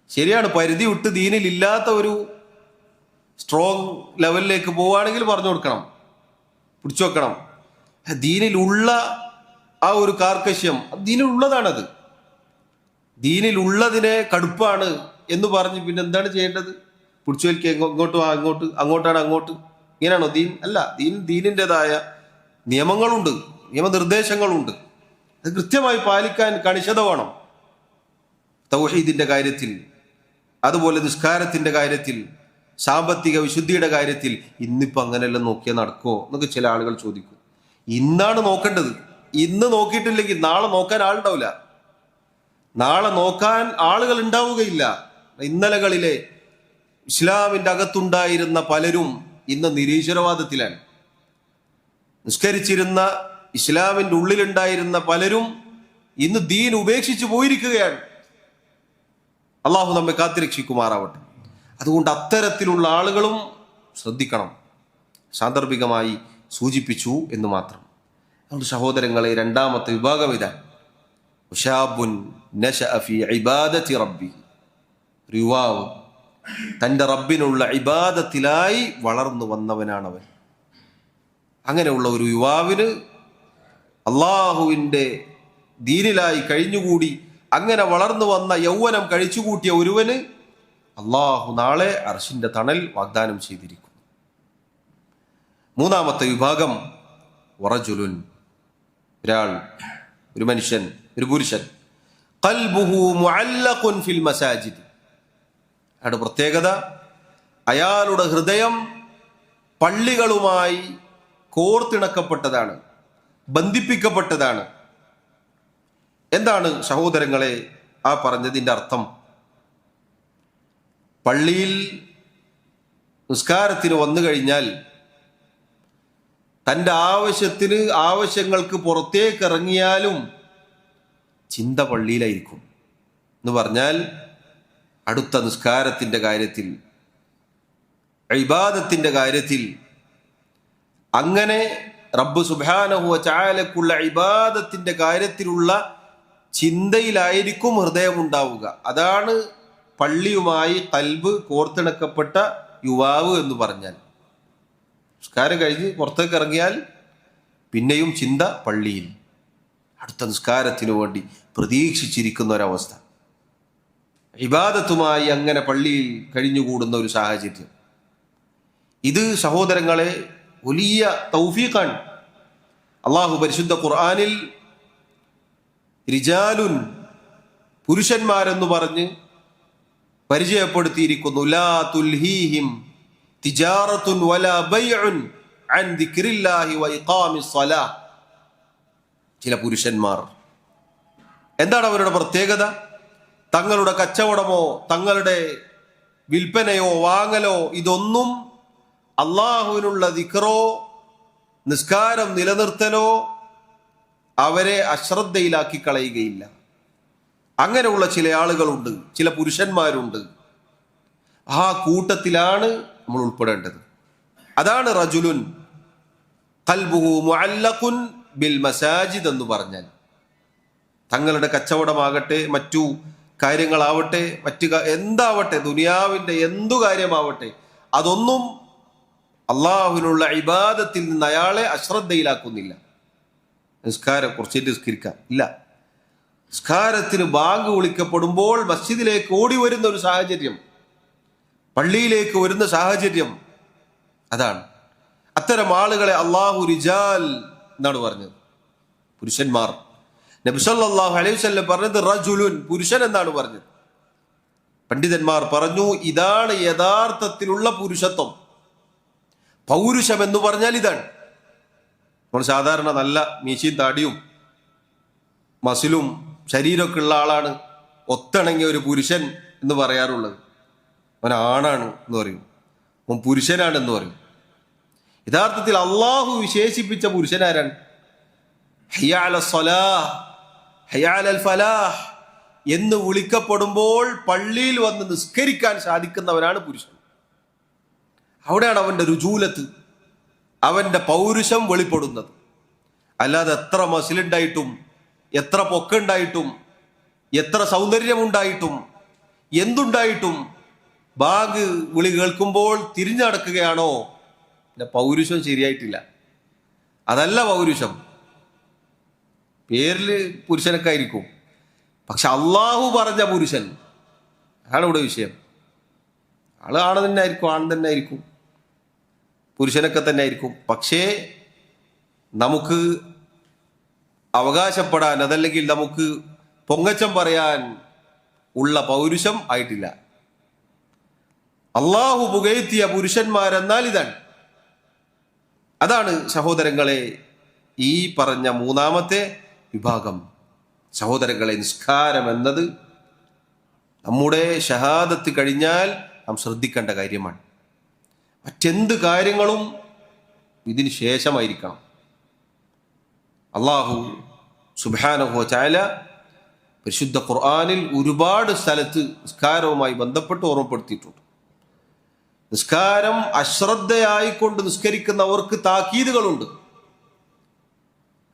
ശരിയാണ്, പരിധി വിട്ട് ദീനിൽ ഇല്ലാത്ത ഒരു സ്ട്രോങ് ലെവലിലേക്ക് പോവുകയാണെങ്കിൽ പറഞ്ഞു കൊടുക്കണം, പിടിച്ചു വെക്കണം. ദീനിലുള്ള ആ ഒരു കാർക്കശ്യം ദീനിലുള്ളതാണത്. ദീനിലുള്ളതിനെ കടുപ്പാണ് എന്ന് പറഞ്ഞ് പിന്നെ എന്താണ് ചെയ്യേണ്ടത്? പിടിച്ചു വലിക്കുക, ഇങ്ങോട്ടും അങ്ങോട്ടാണ് അങ്ങോട്ട്. ഇങ്ങനെയാണോ ദീൻ? അല്ല, ദീനിൻ്റെതായ നിയമങ്ങളുണ്ട്, നിയമനിർദ്ദേശങ്ങളുണ്ട്. അത് കൃത്യമായി പാലിക്കാൻ കണിശത വേണം. തൗഹീദിന്റെ കാര്യത്തിൽ, അതുപോലെ നിസ്കാരത്തിന്റെ കാര്യത്തിൽ, സാമ്പത്തിക വിശുദ്ധിയുടെ കാര്യത്തിൽ. ഇന്നിപ്പോൾ അങ്ങനെയെല്ലാം നോക്കിയാൽ നടക്കുമോ എന്നൊക്കെ ചില ആളുകൾ ചോദിക്കും. ഇന്നാണ് നോക്കേണ്ടത്. ഇന്ന് നോക്കിയിട്ടില്ലെങ്കിൽ നാളെ നോക്കാൻ ആളുണ്ടാവില്ല, നാളെ നോക്കാൻ ആളുകൾ ഉണ്ടാവുകയില്ല. ഇന്നലകളിലെ ഇസ്ലാമിൻ്റെ അകത്തുണ്ടായിരുന്ന പലരും ഇന്ന് നിരീശ്വരവാദത്തിലാണ്. നിസ്കരിച്ചിരുന്ന ഇസ്ലാമിൻ്റെ ഉള്ളിലുണ്ടായിരുന്ന പലരും ഇന്ന് ദീൻ ഉപേക്ഷിച്ച് പോയിരിക്കുകയാണ്. അള്ളാഹു നമ്മെ കാത്തിരക്ഷിക്കുമാറാവട്ടെ. അതുകൊണ്ട് അത്തരത്തിലുള്ള ആളുകളും ശ്രദ്ധിക്കണം. സാന്ദർഭികമായി സൂചിപ്പിച്ചു എന്ന് മാത്രം. അതുകൊണ്ട് സഹോദരങ്ങളെ, രണ്ടാമത്തെ വിഭാഗം ഇതാണ്, ഉശാബുൻ നശഅ ഫീ ഇബാദത്തി റബ്ബി. ഒരു യുവാവ് തൻ്റെ റബ്ബിനുള്ള ഇബാദത്തിലായി വളർന്നു വന്നവനാണവൻ. അങ്ങനെയുള്ള ഒരു യുവാവിന്, അള്ളാഹുവിൻ്റെ ദീനിലായി കഴിഞ്ഞുകൂടി അങ്ങനെ വളർന്നു വന്ന യൗവനം കഴിച്ചുകൂട്ടിയ ഒരുവന് അള്ളാഹു നാളെ അർശിന്റെ തണൽ വാഗ്ദാനം ചെയ്തിരിക്കുന്നു. മൂന്നാമത്തെ വിഭാഗം വറജുലുൻ, ഒരാൾ, ഒരു മനുഷ്യൻ, ഒരു പുരുഷൻ, ഖൽബുഹു മുഅല്ലഖുൻ ഫിൽ മസാജിദ്. അയാളുടെ പ്രത്യേകത, അയാളുടെ ഹൃദയം പള്ളികളുമായി കോർത്തിണക്കപ്പെട്ടതാണ്, ബന്ധിപ്പിക്കപ്പെട്ടതാണ്. എന്താണ് സഹോദരങ്ങളെ ആ പറഞ്ഞതിൻ്റെ അർത്ഥം? പള്ളിയിൽ നിസ്കാരത്തിന് വന്നു കഴിഞ്ഞാൽ തൻ്റെ ആവശ്യങ്ങൾക്ക് പുറത്തേക്ക് ഇറങ്ങിയാലും ചിന്ത പള്ളിയിലായിരിക്കും എന്ന് പറഞ്ഞാൽ, അടുത്ത നിസ്കാരത്തിൻ്റെ കാര്യത്തിൽ, ഇബാദത്തിൻ്റെ കാര്യത്തിൽ അങ്ങനെ റബ്ബ് സുബ്ഹാനഹു വ തആലക്കുള്ള ഇബാദത്തിന്റെ കാര്യത്തിലുള്ള ചിന്തയിലായിരിക്കും ഹൃദയം ഉണ്ടാവുക. അതാണ് പള്ളിയുമായി ഖൽബ് കോർത്തിണക്കപ്പെട്ട യുവാവ് എന്ന് പറഞ്ഞാൽ. നിസ്കാരം കഴിഞ്ഞ് പുറത്തേക്ക് ഇറങ്ങിയാൽ പിന്നെയും ചിന്ത പള്ളിയിൽ, അടുത്ത നിസ്കാരത്തിനു വേണ്ടി പ്രതീക്ഷിച്ചിരിക്കുന്ന ഒരവസ്ഥ. ഇബാദത്തുമായി അങ്ങനെ പള്ളിയിൽ കഴിഞ്ഞുകൂടുന്ന ഒരു സാഹചര്യം, ഇത് സഹോദരങ്ങളെ വലിയ തൗഫീഖാണ്. അള്ളാഹു പരിശുദ്ധ ഖുർആനിൽ റിജാലുൻ, പുരുഷന്മാരെന്ന് പറഞ്ഞ് പരിചയപ്പെടുത്തിയിരിക്കുന്നു. ലാ തുൽഹീഹിം തിജാറത്തുൻ വലാ ബൈഉൻ അൻ ദിക്രില്ലാഹി വ ഇഖാമിസ് സ്വലാഹ്. ചില പുരുഷന്മാർ, എന്താണ് അവരുടെ പ്രത്യേകത? തങ്ങളുടെ കച്ചവടമോ തങ്ങളുടെ വിൽപ്പനയോ വാങ്ങലോ ഇതൊന്നും അള്ളാഹുവിനുള്ള ദിക്റോ നിസ്കാരം നിലനിർത്തലോ അവരെ അശ്രദ്ധയിലാക്കി കളയുകയില്ല. അങ്ങനെയുള്ള ചില ആളുകളുണ്ട്, ചില പുരുഷന്മാരുണ്ട്. ആ കൂട്ടത്തിലാണ് നമ്മൾ ഉൾപ്പെടേണ്ടത്. അതാണ് റജുലുൻ ഖൽബുഹു മുഅല്ലഖുൻ ബിൽ മസാജിദ് എന്ന് പറഞ്ഞാൽ. തങ്ങളുടെ കച്ചവടമാകട്ടെ, മറ്റു കാര്യങ്ങളാവട്ടെ, എന്താവട്ടെ, ദുനിയാവിൻ്റെ എന്തു കാര്യമാവട്ടെ, അതൊന്നും അള്ളാഹുവിനുള്ള ഇബാദത്തിൽ നിന്ന് അയാളെ അശ്രദ്ധയിലാക്കുന്നില്ല. നിസ്കാരം കുറച്ചിട്ട് നിസ്കരിക്കാം ഇല്ല, നിസ്കാരത്തിന് ബാങ്ക് വിളിക്കപ്പെടുമ്പോൾ മസ്ജിദിലേക്ക് ഓടി വരുന്ന ഒരു സാഹചര്യം, പള്ളിയിലേക്ക് വരുന്ന സാഹചര്യം, അതാണ്. അത്തരം ആളുകളെ അള്ളാഹു റിജാൽ എന്നാണ് പറഞ്ഞത്, പുരുഷന്മാർ. നബി സല്ലല്ലാഹു അലൈഹി വസല്ലം പറഞ്ഞത് റജുലുൻ, പുരുഷൻ എന്നാണ് പറഞ്ഞത്. പണ്ഡിതന്മാർ പറഞ്ഞു, ഇതാണ് യഥാർത്ഥത്തിലുള്ള പുരുഷത്വം. പൗരുഷം എന്ന് പറഞ്ഞാൽ ഇതാണ്. നമ്മൾ സാധാരണ നല്ല മീശയും താടിയും മസിലും ശരീരമൊക്കെ ഉള്ള ആളാണ് ഒത്തിണങ്ങിയ ഒരു പുരുഷൻ എന്ന് പറയാറുള്ളത്. അവൻ ആണാണ് എന്ന് പറയും, അവൻ പുരുഷനാണെന്ന് പറയും. യഥാർത്ഥത്തിൽ അള്ളാഹു വിശേഷിപ്പിച്ച പുരുഷനാരാണ്? ഹയ്യ അലസ് സ്വലാഹ്, ഹയ്യ അലൽ ഫലാഹ് എന്ന് വിളിക്കപ്പെടുമ്പോൾ പള്ളിയിൽ വന്ന് നിസ്കരിക്കാൻ സാധിക്കുന്നവനാണ് പുരുഷൻ. അവിടെയാണ് അവന്റെ രുജൂലത്ത്, അവന്റെ പൗരുഷം വെളിപ്പെടുന്നത്. അല്ലാതെ എത്ര മസിലുണ്ടായിട്ടും എത്ര പൊക്കുണ്ടായിട്ടും എത്ര സൗന്ദര്യമുണ്ടായിട്ടും എന്തുണ്ടായിട്ടും ബാഗ് വിളി കേൾക്കുമ്പോൾ തിരിഞ്ഞടക്കുകയാണോ? പൗരുഷം ശരിയായിട്ടില്ല. അതല്ല പൗരുഷം. പേരില് പുരുഷനൊക്കെ ആയിരിക്കും, പക്ഷെ അള്ളാഹു പറഞ്ഞ പുരുഷൻ ആണ് ഇവിടെ വിഷയം. ആള് ആണ് തന്നെ ആയിരിക്കും, ആണ് തന്നെ ആയിരിക്കും, പുരുഷനൊക്കെ തന്നെ ആയിരിക്കും. പക്ഷേ നമുക്ക് അവകാശപ്പെടാൻ, അതല്ലെങ്കിൽ നമുക്ക് പൊങ്ങച്ചം പറയാൻ ഉള്ള പൗരുഷം ആയിട്ടില്ല. അള്ളാഹു പുകഴ്ത്തിയ പുരുഷന്മാരെന്നാൽ ഇതാണ്. അതാണ് സഹോദരങ്ങളെ ഈ പറഞ്ഞ മൂന്നാമത്തെ വിഭാഗം. സഹോദരങ്ങളെ, നിസ്കാരം എന്നത് നമ്മുടെ ഷഹാദത്ത് കഴിഞ്ഞാൽ നാം ശ്രദ്ധിക്കേണ്ട കാര്യമാണ്. മറ്റെന്ത് കാര്യങ്ങളും ഇതിന് ശേഷമായിരിക്കണം. അള്ളാഹു സുബ്ഹാനഹു വ തആല പരിശുദ്ധ ഖുർആനിൽ ഒരുപാട് സ്ഥലത്ത് നിസ്കാരവുമായി ബന്ധപ്പെട്ട് ഓർമ്മപ്പെടുത്തിയിട്ടുണ്ട്. നിസ്കാരം അശ്രദ്ധയായിക്കൊണ്ട് നിസ്കരിക്കുന്നവർക്ക് താക്കീതുകളുണ്ട്.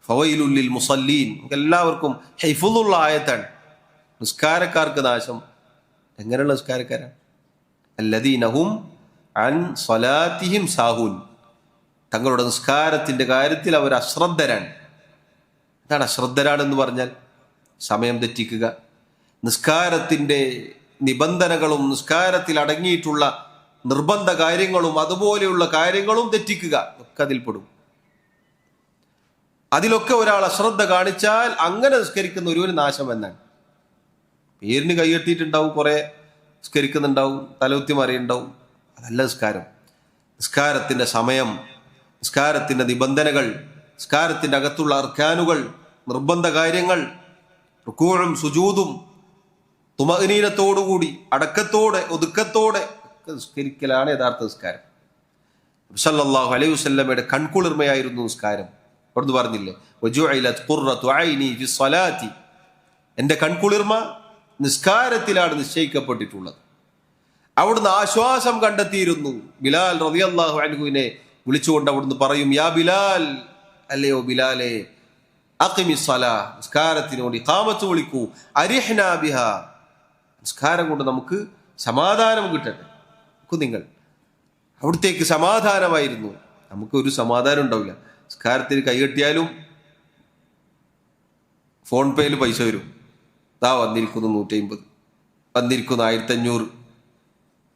ഫവൈലുൽ ലിൽ മുസല്ലീൻ, എല്ലാവർക്കും ഹിഫ്ളുള്ള ആയത്താണ്. നിസ്കാരക്കാർക്ക് നാശം. എങ്ങനെയുള്ള നിസ്കാരക്കാരാണ്? അല്ലദീന ഹും അൻ സ്വലാത്തിഹിം സാഹൂൻ, തങ്ങളുടെ നിസ്കാരത്തിന്റെ കാര്യത്തിൽ അവർ അശ്രദ്ധരാണ്. എന്താണ് അശ്രദ്ധരാണെന്ന് പറഞ്ഞാൽ? സമയം തെറ്റിക്കുക, നിസ്കാരത്തിന്റെ നിബന്ധനകളും നിസ്കാരത്തിൽ അടങ്ങിയിട്ടുള്ള നിർബന്ധ കാര്യങ്ങളും അതുപോലെയുള്ള കാര്യങ്ങളും തെറ്റിക്കുക, ഒക്കെ അതിൽപ്പെടും. അതിലൊക്കെ ഒരാൾ അശ്രദ്ധ കാണിച്ചാൽ അങ്ങനെ നിസ്കരിക്കുന്ന ഒരുവന് നാശം എന്നാണ്. പേരിന് കൈകെട്ടിയിട്ടുണ്ടാവും, കുറെ നിസ്കരിക്കുന്നുണ്ടാവും, തലകുത്തി മറിയുണ്ടാവും. അതല്ല നിസ്കാരം. നിസ്കാരത്തിന്റെ സമയം, നിസ്കാരത്തിന്റെ നിബന്ധനകൾ, നിസ്കാരത്തിന്റെ അകത്തുള്ള അർക്കാനുകൾ, നിർബന്ധ കാര്യങ്ങൾ, റുകൂഉം സുജൂദും തുമഅനീനത്തോടുകൂടി അടക്കത്തോടെ ഒതുക്കത്തോടെ നിസ്കരിക്കലാണ് യഥാർത്ഥ നിസ്കാരം. സല്ലല്ലാഹു അലൈഹി വസല്ലമയുടെ കൺകുളിർമയായിരുന്നു നിസ്കാരം. അവിടുന്ന് പറഞ്ഞില്ലേ, വജുഇലത് ഖുർറതു ഐനി ഫി സ്വലാത്തി, എൻ്റെ കൺകുളിർമ നിസ്കാരത്തിലാണ് നിശ്ചയിക്കപ്പെട്ടിട്ടുള്ളത്. അവിടുന്ന് ആശ്വാസം കണ്ടെത്തിയിരുന്നു. ബിലാൽ റളിയല്ലാഹു അൻഹുവിനെ വിളിച്ചുകൊണ്ട് അവിടുന്ന് പറയും, യാ ബിലാൽ അല്ലയോ ബിലാലെ, അഖിമിസ്സലാ, നിസ്കാരത്തിനോട് ഇഖാമത്ത് വിളിക്കൂ, അരിഹ്നാ ബിഹാ, നിസ്കാരം കൊണ്ട് നമുക്ക് സമാധാനം കിട്ടട്ടെ. നിങ്ങൾ അവിടത്തേക്ക് സമാധാനമായിരുന്നു. നമുക്ക് ഒരു സമാധാനം ഉണ്ടാവില്ല. നിസ്കാരത്തിന് കൈകെട്ടിയാലും ഫോൺ പേയിൽ പൈസ വരും. ദാ വന്നിരിക്കുന്നു 150, വന്നിരിക്കുന്നു 1500.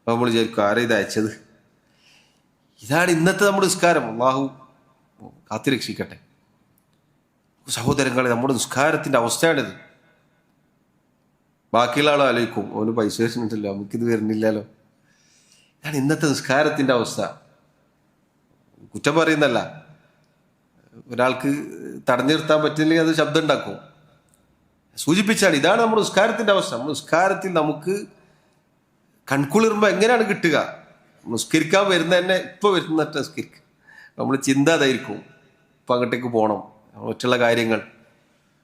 നമ്മൾ വിചാരിക്കും ആരാ ഇത് അയച്ചത്? ഇതാണ് ഇന്നത്തെ നമ്മുടെ നിസ്കാരം. അള്ളാഹു കാത്തുരക്ഷിക്കട്ടെ. സഹോദരങ്ങളെ, നമ്മുടെ നിസ്കാരത്തിന്റെ അവസ്ഥയാണിത്. ബാക്കിയുള്ള ആൾ ആലോചിക്കും, അവന് പൈസ വരുന്നുണ്ടല്ലോ, നമുക്കിത് വരുന്നില്ലല്ലോ. ഇതാണ് ഇന്നത്തെ നിസ്കാരത്തിന്റെ അവസ്ഥ. കുറ്റം പറയുന്നല്ല, ഒരാൾക്ക് തടഞ്ഞു നിർത്താൻ പറ്റില്ലെങ്കിൽ അത് ശബ്ദം ഉണ്ടാക്കും. സൂചിപ്പിച്ചാണ് ഇതാണ് നമ്മുടെ നിസ്കാരത്തിന്റെ അവസ്ഥ. നമ്മുടെ നിസ്കാരത്തിൽ നമുക്ക് കൺകുളിർമ എങ്ങനെയാണ് കിട്ടുക? നിസ്കരിക്കാൻ വരുന്ന തന്നെ ഇപ്പൊ വരുന്നിട്ട് നിസ്കരിക്കുക. നമ്മൾ ചിന്ത അതായിരിക്കും, ഇപ്പം അങ്ങോട്ടേക്ക് പോകണം, മറ്റുള്ള കാര്യങ്ങൾ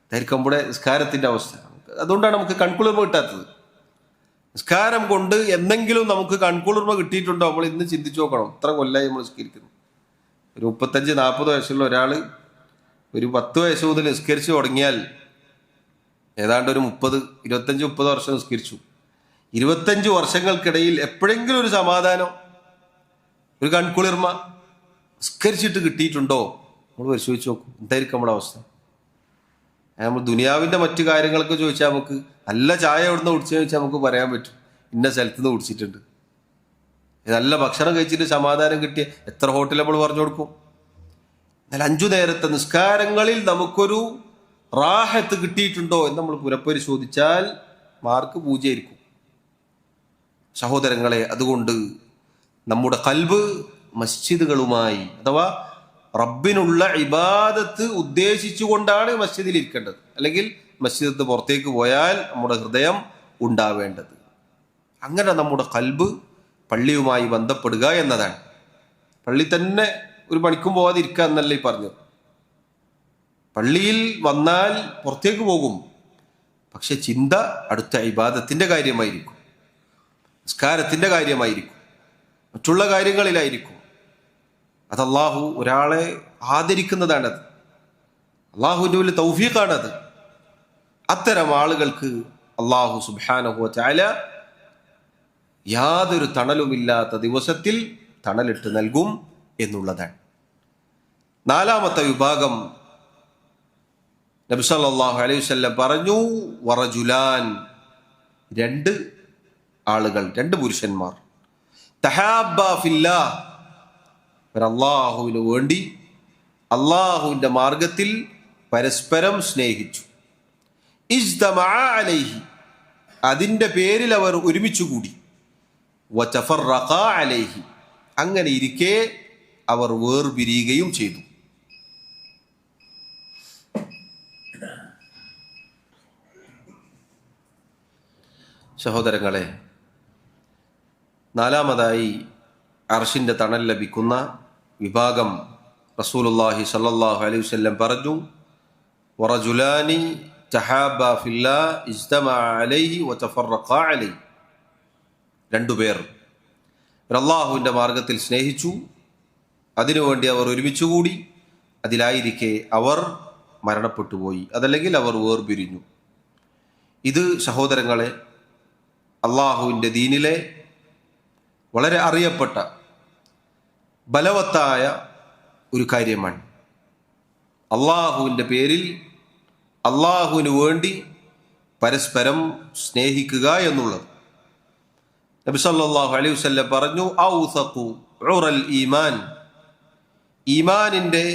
ഇതായിരിക്കും നമ്മുടെ നിസ്കാരത്തിന്റെ അവസ്ഥ. അതുകൊണ്ടാണ് നമുക്ക് കൺകുളിർമ കിട്ടാത്തത്. നിസ്കാരം കൊണ്ട് എന്തെങ്കിലും നമുക്ക് കൺകുളിർമ കിട്ടിയിട്ടുണ്ടോ? നമ്മൾ ഇന്ന് ചിന്തിച്ചു നോക്കണം. ഇത്ര കൊല്ലമായി നമ്മൾ നിസ്കരിക്കുന്നു. ഒരു 35-40 വയസ്സുള്ള ഒരാൾ ഒരു 10 വയസ്സ് മുതൽ നിസ്കരിച്ചു തുടങ്ങിയാൽ ഏതാണ്ട് ഒരു 25-30 വർഷം നിസ്കരിച്ചു. 25 വർഷങ്ങൾക്കിടയിൽ എപ്പോഴെങ്കിലും ഒരു സമാധാനം, ഒരു കൺകുളിർമ നിസ്കരിച്ചിട്ട് കിട്ടിയിട്ടുണ്ടോ? നമ്മൾ പരിശോധിച്ച് നോക്കും. എന്തായിരിക്കും നമ്മുടെ അവസ്ഥ? നമ്മൾ ദുനിയാവിൻ്റെ മറ്റു കാര്യങ്ങളൊക്കെ ചോദിച്ചാൽ നമുക്ക് നല്ല ചായ എവിടുന്ന് കുടിച്ചെന്ന് ചോദിച്ചാൽ നമുക്ക് പറയാൻ പറ്റും, ഇന്ന സ്ഥലത്ത് നിന്ന് കുടിച്ചിട്ടുണ്ട്. നല്ല ഭക്ഷണം കഴിച്ചിട്ട് സമാധാനം കിട്ടിയ എത്ര ഹോട്ടൽ നമ്മൾ പറഞ്ഞു കൊടുക്കും. എന്നാൽ 5 നേരത്തെ നിസ്കാരങ്ങളിൽ നമുക്കൊരു റാഹത്ത് കിട്ടിയിട്ടുണ്ടോ എന്ന് നമ്മൾ പുനഃപരിശോധിച്ചാൽ മാർക്ക് 0 ആയിരിക്കും. സഹോദരങ്ങളെ, അതുകൊണ്ട് നമ്മുടെ ഖൽബ് മസ്ജിദുകളുമായി, അഥവാ റബ്ബിനുള്ള ഇബാദത്ത് ഉദ്ദേശിച്ചുകൊണ്ടാണ് മസ്ജിദിൽ ഇരിക്കേണ്ടത്. അല്ലെങ്കിൽ മസ്ജിദത്ത് പുറത്തേക്ക് പോയാൽ നമ്മുടെ ഹൃദയം ഉണ്ടാവേണ്ടത്. അങ്ങനെ നമ്മുടെ ഖൽബ് പള്ളിയുമായി ബന്ധപ്പെടുക എന്നതാണ്. പള്ളി തന്നെ ഒരു പണിക്കും പോകാതെ ഇരിക്കുക എന്നല്ലേ ഈ പറഞ്ഞത്. പള്ളിയിൽ വന്നാൽ പുറത്തേക്ക് പോകും, പക്ഷെ ചിന്ത അടുത്ത ഇബാദത്തിന്റെ കാര്യമായിരിക്കും, നിസ്കാരത്തിന്റെ കാര്യമായിരിക്കും, മറ്റുള്ള കാര്യങ്ങളിലായിരിക്കും. അത് അള്ളാഹു ഒരാളെ ആദരിക്കുന്നതാണത്. അള്ളാഹുവിൻ്റെ വലിയ തൗഫീഖാണത്. അത്തരം ആളുകൾക്ക് അള്ളാഹു സുബ്ഹാനഹു വ തആല യാതൊരു തണലുമില്ലാത്ത ദിവസത്തിൽ തണലിട്ട് നൽകും എന്നുള്ളതാണ്. 4ാമത്തെ വിഭാഗം നബി സല്ലല്ലാഹു അലൈഹി വസല്ലം പറഞ്ഞു, വറജുലാൻ, 2 ആളുകൾ, 2 പുരുഷന്മാർ, തഹാബ്ബാ ഫില്ലാഹ്, അള്ളാഹുവിന് വേണ്ടി അള്ളാഹുവിന്റെ മാർഗത്തിൽ പരസ്പരം സ്നേഹിച്ചു. ഇജ്തമഅ അലൈഹി, അതിന്റെ പേരിൽ അവർ ഒരുമിച്ചുകൂടി. വതഫറഖാ അലൈഹി, അങ്ങനെ ഇരിക്കെ അവർ വേർപിരിയുകയും ചെയ്തു. സഹോദരങ്ങളെ, 4ാമതായി അർശിന്റെ തണൽ ലഭിക്കുന്ന വിഭാഗം റസൂലുള്ളാഹി സ്വല്ലല്ലാഹു അലൈഹി വസല്ലം പറഞ്ഞു, വറജുലാനി തഹാബാ ഫില്ലാഹ് ഇജ്തമഅ അലൈഹി വതഫറഖാ അലൈഹി, 2 പേർ അല്ലാഹുവിൻ്റെ മാർഗത്തിൽ സ്നേഹിച്ചു, അതിനുവേണ്ടി അവർ ഒരുമിച്ചുകൂടി, അതിലായിരിക്കെ അവർ മരണപ്പെട്ടുപോയി, അതല്ലെങ്കിൽ അവർ വേർപിരിഞ്ഞു. ഇത് സഹോദരങ്ങളെ അള്ളാഹുവിൻ്റെ ദീനിലെ വളരെ അറിയപ്പെട്ട ബലവത്തായ ഒരു കാര്യമാണ്. അള്ളാഹുവിൻ്റെ പേരിൽ അള്ളാഹുവിന് വേണ്ടി പരസ്പരം സ്നേഹിക്കുക എന്നുള്ളത്. നബി സല്ലല്ലാഹു അലൈഹി വസല്ലം പറഞ്ഞു, ഔസഖു ഉറൽ ഈമാൻ, ഈമാനിൻ്റെ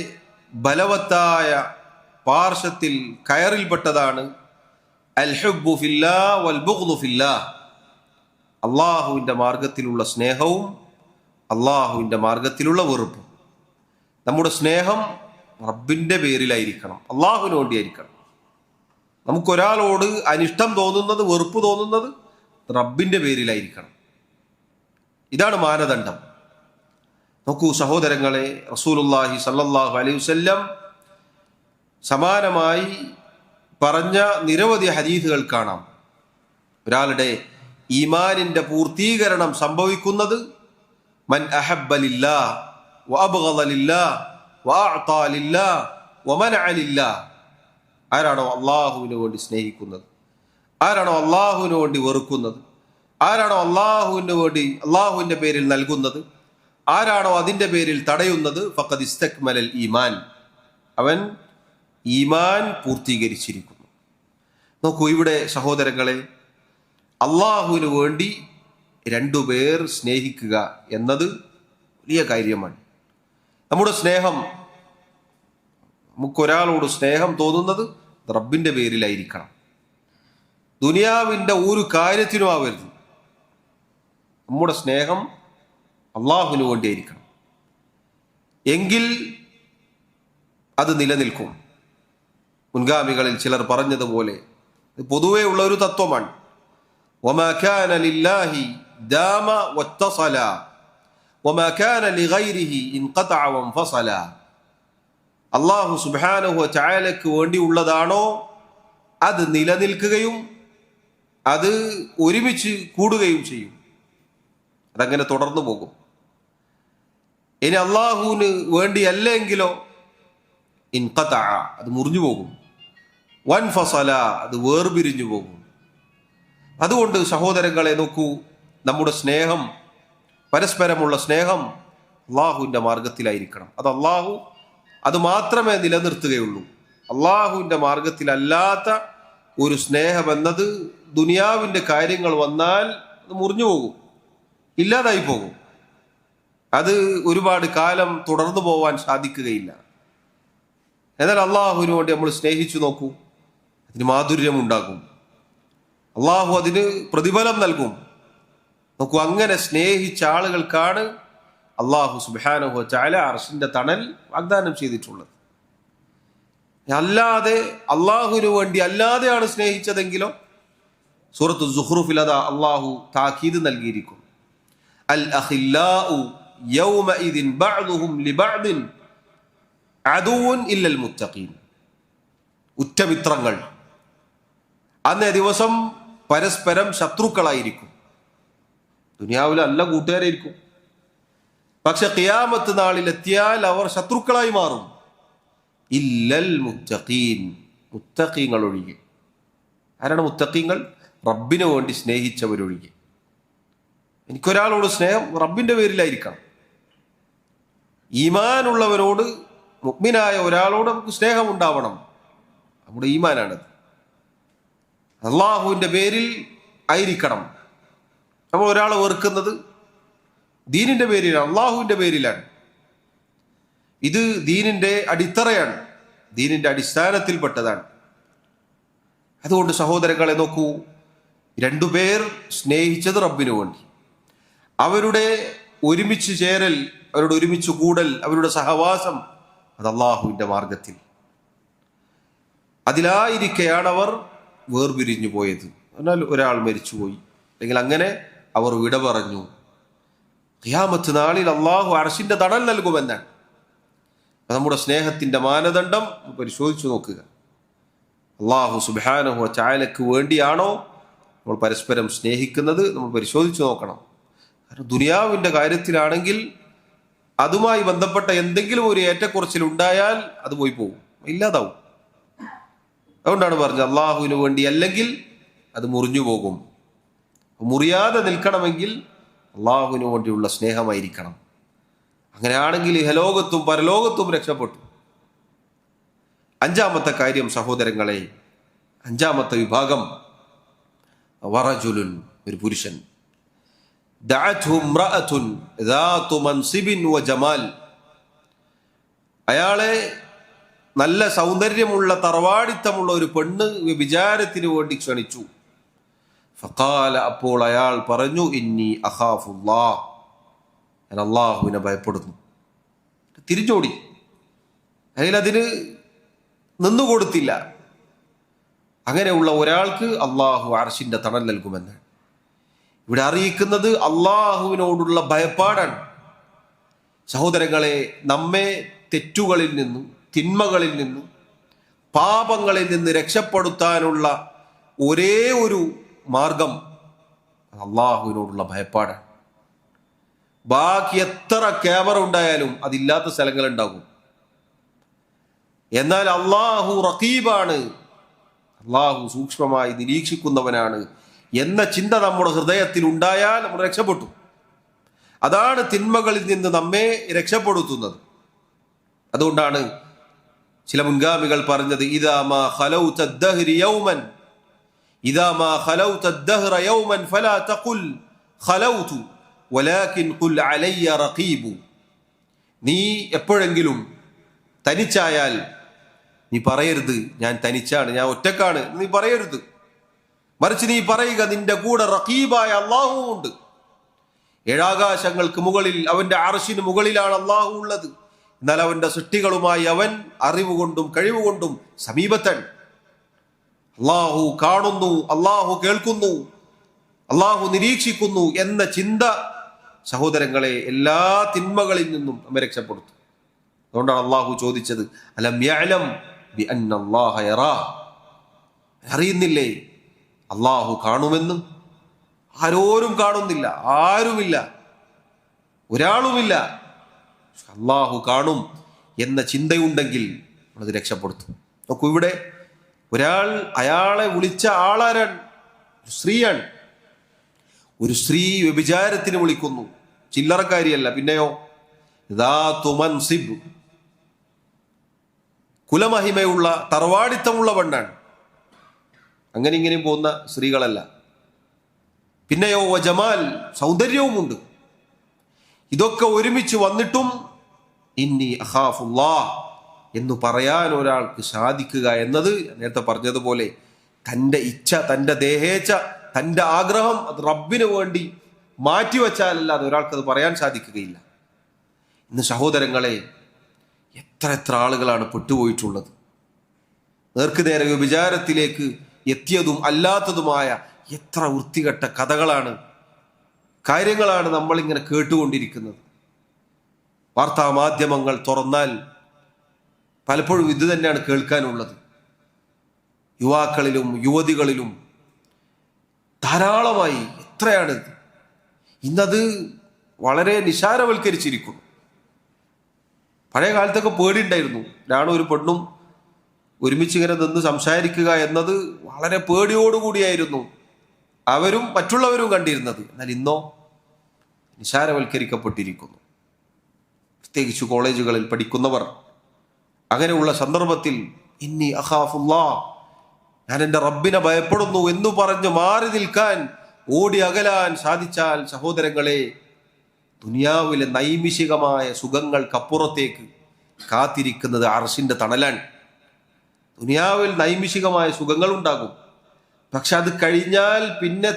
ബലവത്തായ പാർശ്വത്തിൽ കയറിൽപ്പെട്ടതാണ് അൽ ഹുബ്ബു ഫില്ലാഹ് വൽ ബുഗ്ദു ഫില്ലാഹ്, അള്ളാഹുവിൻ്റെ മാർഗത്തിലുള്ള സ്നേഹവും അള്ളാഹുവിൻ്റെ മാർഗത്തിലുള്ള വെറുപ്പും. നമ്മുടെ സ്നേഹം റബ്ബിൻ്റെ പേരിലായിരിക്കണം, അള്ളാഹുവിന് വേണ്ടിയായിരിക്കണം. നമുക്കൊരാളോട് അനിഷ്ടം തോന്നുന്നത്, വെറുപ്പ് തോന്നുന്നത് റബ്ബിൻ്റെ പേരിലായിരിക്കണം. ഇതാണ് മാനദണ്ഡം. നോക്കൂ സഹോദരങ്ങളെ, റസൂലുള്ളാഹി സ്വല്ലല്ലാഹു അലൈഹി വസല്ലം സമാനമായി പറഞ്ഞ നിരവധി ഹദീസുകൾ കാണാം. ഒരാളുടെ ഈമാനിന്റെ പൂർത്തീകരണം സംഭവിക്കുന്നത് മൻ അഹബ്ബ ലില്ലാഹ് വഅബ്ഗദ ലില്ലാഹ് വഅഅതാ ലില്ലാഹ് വമനഅ ലില്ലാഹ്. ആരാണോ അള്ളാഹുവിന് വേണ്ടി സ്നേഹിക്കുന്നത്, ആരാണോ അള്ളാഹുവിന് വേണ്ടി വെറുക്കുന്നത്, ആരാണോ അള്ളാഹുവിന് വേണ്ടി അള്ളാഹുവിന്റെ പേരിൽ നൽകുന്നത്, ആരാണോ അതിന്റെ പേരിൽ തടയുന്നത്, ഫഖദ് ഇസ്തക്മലൽ ഈമാൻ, അവൻ ഈമാൻ പൂർത്തീകരിച്ചിരിക്കുന്നു. നോക്കൂ, ഇവിടെ സഹോദരങ്ങളെ, അള്ളാഹുവിന് വേണ്ടി രണ്ടുപേർ സ്നേഹിക്കുക എന്നത് വലിയ കാര്യമാണ്. നമ്മുടെ സ്നേഹം, നമുക്കൊരാളോട് സ്നേഹം തോന്നുന്നത് റബ്ബിന്റെ പേരിലായിരിക്കണം. ദുനിയാവിന്റെ ഒരു കാര്യത്തിനും ആവരുത്. നമ്മുടെ സ്നേഹം അള്ളാഹുവിന് വേണ്ടിയായിരിക്കണം. എങ്കിൽ അത് നിലനിൽക്കും. മുൻഗാമികളിൽ ചിലർ പറഞ്ഞതുപോലെ പൊതുവേ ഉള്ള ഒരു തത്വമാണ്, വമാ കാന ലില്ലാഹി ദാമ വത്തസല വമാ കാന ലിഗൈരിഹി ഇൻഖതഅ വൻഫസല. അല്ലാഹു സുബ്ഹാനഹു വ തആലക്ക് വേണ്ടിയുള്ളതാണോ അത് നിലനിൽക്കുകയും അത് ഒരുമിച്ച് കൂടുകയും ചെയ്യും, അതങ്ങനെ തുടർന്നു പോകും. ഇനി അള്ളാഹുവിന് വേണ്ടിയല്ലെങ്കിലോ ഇൻഖതഅ, അത് മുറിഞ്ഞു പോകും, വൻഫസല, അത് വേർപിരിഞ്ഞു പോകും. അതുകൊണ്ട് സഹോദരങ്ങളെ നോക്കൂ, നമ്മുടെ സ്നേഹം, പരസ്പരമുള്ള സ്നേഹം അള്ളാഹുവിൻ്റെ മാർഗത്തിലായിരിക്കണം. അത് മാത്രമേ നിലനിർത്തുകയുള്ളൂ. അള്ളാഹുവിൻ്റെ മാർഗത്തിലല്ലാത്ത ഒരു സ്നേഹം എന്നത് ദുനിയാവിൻ്റെ കാര്യങ്ങൾ വന്നാൽ അത് മുറിഞ്ഞു പോകും, ഇല്ലാതായി പോകും. അത് ഒരുപാട് കാലം തുടർന്നു പോവാൻ സാധിക്കുകയില്ല. എന്നാൽ അള്ളാഹുവിന് വേണ്ടി നമ്മൾ സ്നേഹിച്ചു നോക്കൂ, അതിന് മാധുര്യമുണ്ടാകും, അള്ളാഹു അതിന് പ്രതിഫലം നൽകും. നോക്കൂ, അങ്ങനെ സ്നേഹിച്ച ആളുകൾക്കാണ് അള്ളാഹു സുബ്ഹാനഹു വ തആല അർശിന്റെ തണൽ വാഗ്ദാനം ചെയ്തിട്ടുള്ളത്. അല്ലാതെ അള്ളാഹുവിന് വേണ്ടി അല്ലാതെയാണ് സ്നേഹിച്ചതെങ്കിലോ സൂറത്തു സുഖ്റൂഫിൽ അതാ അള്ളാഹു താക്കീത് നൽകിയിരിക്കും, അൽ അഖില്ലാഉ യൗമഇദിൻ ബഅ്ദുഹും ലിബഅ്ദിൻ അദുവ്വുൻ ഇല്ലൽ മുത്തഖീൻ. ഉറ്റമിത്രങ്ങൾ അന്നേ ദിവസം പരസ്പരം ശത്രുക്കളായിരിക്കും. ദുനിയാവിൽ നല്ല കൂട്ടുകാരായിരിക്കും, പക്ഷെ ഖിയാമത്ത് നാളിൽ എത്തിയാൽ അവർ ശത്രുക്കളായി മാറും. ഇല്ലൽ മുത്തഖീൻ, മുത്തഖീങ്ങൾ ഒഴികെ. ആരാണ് മുത്തഖീങ്ങൾ? റബ്ബിന് വേണ്ടി സ്നേഹിച്ചവരൊഴികെ. എനിക്കൊരാളോട് സ്നേഹം റബ്ബിന്റെ പേരിലായിരിക്കണം. ഈമാനുള്ളവരോട്, മുഅ്മിനായ ഒരാളോട് നമുക്ക് സ്നേഹം ഉണ്ടാവണം. നമ്മുടെ ഈമാനാണത്. അള്ളാഹുവിന്റെ പേരിൽ ആയിരിക്കണം. നമ്മൾ ഒരാളെ വെറുക്കുന്നത് ദീനിന്റെ പേരിലാണ്, അള്ളാഹുവിന്റെ പേരിലാണ്. ഇത് ദീനിന്റെ അടിത്തറയാണ്, ദീനിന്റെ അടിസ്ഥാനത്തിൽപ്പെട്ടതാണ്. അതുകൊണ്ട് സഹോദരങ്ങളെ നോക്കൂ, രണ്ടുപേർ സ്നേഹിച്ചത് റബ്ബിനു വേണ്ടി. അവരുടെ ഒരുമിച്ച് ചേരൽ, അവരുടെ ഒരുമിച്ച് കൂടൽ, അവരുടെ സഹവാസം അത് അള്ളാഹുവിന്റെ മാർഗത്തിൽ. അതിലായിരിക്കെയാണ് അവർ വേർപിരിഞ്ഞു പോയത്. എന്നാൽ ഒരാൾ മരിച്ചുപോയി, അല്ലെങ്കിൽ അങ്ങനെ അവർ വിട പറഞ്ഞു. ഖിയാമത്ത് നാളിൽ അള്ളാഹു അർശിന്റെ തണൽ നൽകുമെന്നാണ്. നമ്മുടെ സ്നേഹത്തിന്റെ മാനദണ്ഡം പരിശോധിച്ചു നോക്കുക. അള്ളാഹു സുബ്ഹാനഹു വ തആലക്ക് വേണ്ടിയാണോ നമ്മൾ പരസ്പരം സ്നേഹിക്കുന്നത്? നമ്മൾ പരിശോധിച്ചു നോക്കണം. കാരണം ദുനിയാവിന്റെ കാര്യത്തിലാണെങ്കിൽ അതുമായി ബന്ധപ്പെട്ട എന്തെങ്കിലും ഒരു ഏറ്റക്കുറച്ചിൽ ഉണ്ടായാൽ അത് പോയി പോകും, ഇല്ലാതാവും. അതുകൊണ്ടാണ് പറഞ്ഞത് അള്ളാഹുവിന് വേണ്ടി അല്ലെങ്കിൽ അത് മുറിഞ്ഞു പോകും. മുറിയാതെ നിൽക്കണമെങ്കിൽ അള്ളാഹുവിന് വേണ്ടിയുള്ള സ്നേഹമായിരിക്കണം. അങ്ങനെയാണെങ്കിൽ ഇഹലോകത്തും പരലോകത്തും രക്ഷപ്പെട്ടു. അഞ്ചാമത്തെ കാര്യം സഹോദരങ്ങളെ, അഞ്ചാമത്തെ വിഭാഗം വറജുലുൻ, ഒരു പുരുഷൻ, ദഅത്ഹു ഇംറഅത്തുൻ ദാതു മൻസിബിൻ വജമാൽ, അയാളെ നല്ല സൗന്ദര്യമുള്ള തറവാടിത്തമുള്ള ഒരു പെണ്ണ് വിചാരത്തിന് വേണ്ടി ക്ഷണിച്ചു. ഫഖാല, അപ്പോൾ അയാൾ പറഞ്ഞു, ഇന്നി അഖാഫുല്ലാഹ്, ഞാൻ അള്ളാഹുവിനെ ഭയപ്പെടുന്നു. തിരിഞ്ഞോടി, അതിന് നിന്നുകൊടുത്തില്ല. അങ്ങനെയുള്ള ഒരാൾക്ക് അള്ളാഹു അർശിന്റെ തണൽ നൽകുമെന്നാണ് ഇവിടെ അറിയിക്കുന്നത്. അള്ളാഹുവിനോടുള്ള ഭയപ്പാടാണ്. സഹോദരങ്ങളെ, നമ്മെ തെറ്റുകളിൽ നിന്നും തിന്മകളിൽ നിന്നും പാപങ്ങളിൽ നിന്ന് രക്ഷപ്പെടുത്താനുള്ള ഒരേ ഒരു മാർഗം അള്ളാഹുവിനോടുള്ള ഭയപ്പാടാണ്. ബാക്കി എത്ര ക്യാമറ ഉണ്ടായാലും അതില്ലാത്ത സ്ഥലങ്ങളുണ്ടാകും. എന്നാൽ അള്ളാഹു റഖീബാണ്, അള്ളാഹു സൂക്ഷ്മമായി നിരീക്ഷിക്കുന്നവനാണ് എന്ന ചിന്ത നമ്മുടെ ഹൃദയത്തിൽ ഉണ്ടായാൽ നമ്മൾ രക്ഷപ്പെട്ടു. അതാണ് തിന്മകളിൽ നിന്ന് നമ്മെ രക്ഷപ്പെടുത്തുന്നത്. അതുകൊണ്ടാണ് ചില മുൻഗാമികൾ പറഞ്ഞത്, ഇദാ മാ ഖലൗത അദ്ദഹ്രി യൗമൻ ഇദാ മാ ഖലൗത അദ്ദഹ്റ യൗമൻ ഫലാ തഖുൽ ഖലൗതു വലാകിൻ ഖുൽ അലയ്യ റഖീബു. നീ എപ്പോഴെങ്കിലും തനിച്ചായാൽ നീ പറയരുത് ഞാൻ തനിച്ചാണ്, ഞാൻ ഒറ്റക്കാണ്, നീ പറയരുത്. മറിച്ച് നീ പറയുക, നിന്റെ കൂടെ റഖീബായ അള്ളാഹു ഉണ്ട്. ഏഴാകാശങ്ങൾക്ക് മുകളിൽ അവന്റെ അർശിന് മുകളിലാണ് അള്ളാഹു ഉള്ളത്. എന്നാൽ അവന്റെ സൃഷ്ടികളുമായി അവൻ അറിവുകൊണ്ടും കഴിവുകൊണ്ടും സമീപത്തൻ. അള്ളാഹു കാണുന്നു, അള്ളാഹു കേൾക്കുന്നു, അള്ളാഹു നിരീക്ഷിക്കുന്നു എന്ന ചിന്ത സഹോദരങ്ങളെ എല്ലാ തിന്മകളിൽ നിന്നും നമ്മെ രക്ഷപ്പെടുത്തും. അതുകൊണ്ടാണ് അള്ളാഹു ചോദിച്ചത്, അലം യഅലം ബി അന്നല്ലാഹ യറാ, അറിയുന്നില്ലേ അള്ളാഹു കാണുമെന്ന്? ആരോരും കാണുന്നില്ല, ആരുമില്ല, ഒരാളുമില്ല. അള്ളാഹു കാണും എന്ന ചിന്തയുണ്ടെങ്കിൽ നമ്മളത് രക്ഷപ്പെടുത്തും. നോക്കൂ, ഇവിടെ ഒരാൾ അയാളെ വിളിച്ച ആളാരാണ്? സ്ത്രീയാണ്. ഒരു സ്ത്രീ വ്യഭിചാരത്തിന് വിളിക്കുന്നു, ചില്ലറക്കാരിയല്ല. പിന്നെയോ ദാതു മൻസിബ്, കുലമഹിമയുള്ള തറവാടിത്തമുള്ള പെണ്ണാണ്. അങ്ങനെ ഇങ്ങനെയും പോകുന്ന സ്ത്രീകളല്ല. പിന്നെയോ വജമാൽ, സൗന്ദര്യവുമുണ്ട്. ഇതൊക്കെ ഒരുമിച്ച് വന്നിട്ടും ഇന്നി അഖാഫുല്ലാഹ് എന്ന് പറയാൻ ഒരാൾക്ക് സാധിക്കുക എന്നത് നേരത്തെ പറഞ്ഞതുപോലെ തൻ്റെ ഇച്ഛ, തൻ്റെ ദേഹേച്ഛ, തൻ്റെ ആഗ്രഹം അത് റബ്ബിന് വേണ്ടി മാറ്റിവെച്ചാലല്ലാതെ ഒരാൾക്കത് പറയാൻ സാധിക്കുകയില്ല. ഇന്ന് സഹോദരങ്ങളെ, എത്ര എത്ര ആളുകളാണ് പെട്ടുപോയിട്ടുള്ളത്. നേർക്കുനേരെ വിചാരത്തിലേക്ക് എത്തിയതും അല്ലാത്തതുമായ എത്ര വൃത്തികെട്ട കഥകളാണ്, കാര്യങ്ങളാണ് നമ്മളിങ്ങനെ കേട്ടുകൊണ്ടിരിക്കുന്നത്. വാർത്താ മാധ്യമങ്ങൾ തുറന്നാൽ പലപ്പോഴും ഇത് തന്നെയാണ് കേൾക്കാനുള്ളത്. യുവാക്കളിലും യുവതികളിലും ധാരാളമായി. എത്രയാണിത്? ഇന്നത് വളരെ നിസാരവൽക്കരിച്ചിരിക്കുന്നു. പഴയ കാലത്തൊക്കെ പേടിയുണ്ടായിരുന്നു. ഒരാണും ഒരു പെണ്ണും ഒരുമിച്ച് ഇങ്ങനെ നിന്ന് സംസാരിക്കുക എന്നത് വളരെ പേടിയോടുകൂടിയായിരുന്നു അവരും മറ്റുള്ളവരും കണ്ടിരുന്നത്. എന്നാൽ ഇന്നോ നിസാരവൽക്കരിക്കപ്പെട്ടിരിക്കുന്നു. പ്രത്യേകിച്ച് കോളേജുകളിൽ പഠിക്കുന്നവർ അങ്ങനെയുള്ള സന്ദർഭത്തിൽ ഇന്നി അഖാഫുല്ലാഹ്, ഞാൻ എൻ്റെ റബ്ബിനെ ഭയപ്പെടുന്നു എന്ന് പറഞ്ഞ് മാറി നിൽക്കാൻ, ഓടി അകലാൻ സാധിച്ചാൽ സഹോദരങ്ങളെ, ദുനിയാവിലെ നൈമിഷികമായ സുഖങ്ങൾക്കപ്പുറത്തേക്ക് കാത്തിരിക്കുന്നത് അർശിന്റെ തണലാണ്. ദുനിയാവിൽ നൈമിഷികമായ സുഖങ്ങൾ ഉണ്ടാകും, പക്ഷെ അത് കഴിഞ്ഞാൽ പിന്നെ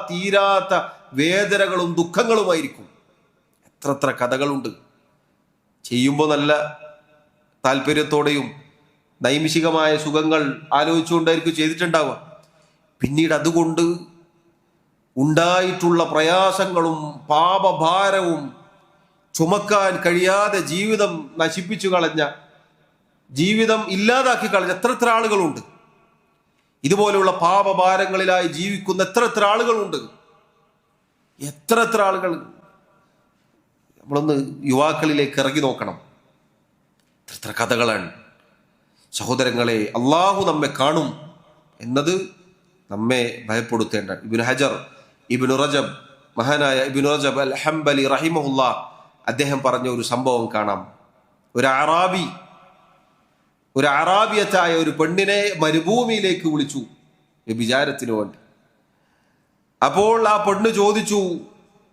തീരാത്ത വേദനകളും ദുഃഖങ്ങളുമായിരിക്കും. എത്ര കഥകളുണ്ട്. ചെയ്യുമ്പോൾ നല്ല താല്പര്യത്തോടെയും നൈമിഷികമായ സുഖങ്ങൾ ആലോചിച്ചുകൊണ്ടായിരിക്കും ചെയ്തിട്ടുണ്ടാവുക. പിന്നീട് അതുകൊണ്ട് ഉണ്ടായിട്ടുള്ള പ്രയാസങ്ങളും പാപഭാരവും ചുമക്കാൻ കഴിയാതെ ജീവിതം നശിപ്പിച്ചു കളഞ്ഞ, ജീവിതം ഇല്ലാതാക്കി കളഞ്ഞ എത്ര ആളുകളുണ്ട്. ഇതുപോലെയുള്ള പാപഭാരങ്ങളിലായി ജീവിക്കുന്ന എത്ര ആളുകളുണ്ട്. എത്ര ആളുകൾ. നമ്മളൊന്ന് യുവാക്കളിലേക്ക് ഇറങ്ങി നോക്കണം. എത്ര കഥകളാണ്. സഹോദരങ്ങളെ, അള്ളാഹു നമ്മെ കാണും എന്നത് നമ്മെ ഭയപ്പെടുത്തേണ്ട. ഇബ്നു റജബ് മഹാനായ ഇബ്നു റജബ് അൽ ഹംബലി റഹിമഹുല്ലാ അദ്ദേഹം പറഞ്ഞ ഒരു സംഭവം കാണാം. ഒരു അറാബിയത്തായ ഒരു പെണ്ണിനെ മരുഭൂമിയിലേക്ക് വിളിച്ചു വ്യഭിചാരത്തിന് വേണ്ടി. അപ്പോൾ ആ പെണ്ണ് ചോദിച്ചു,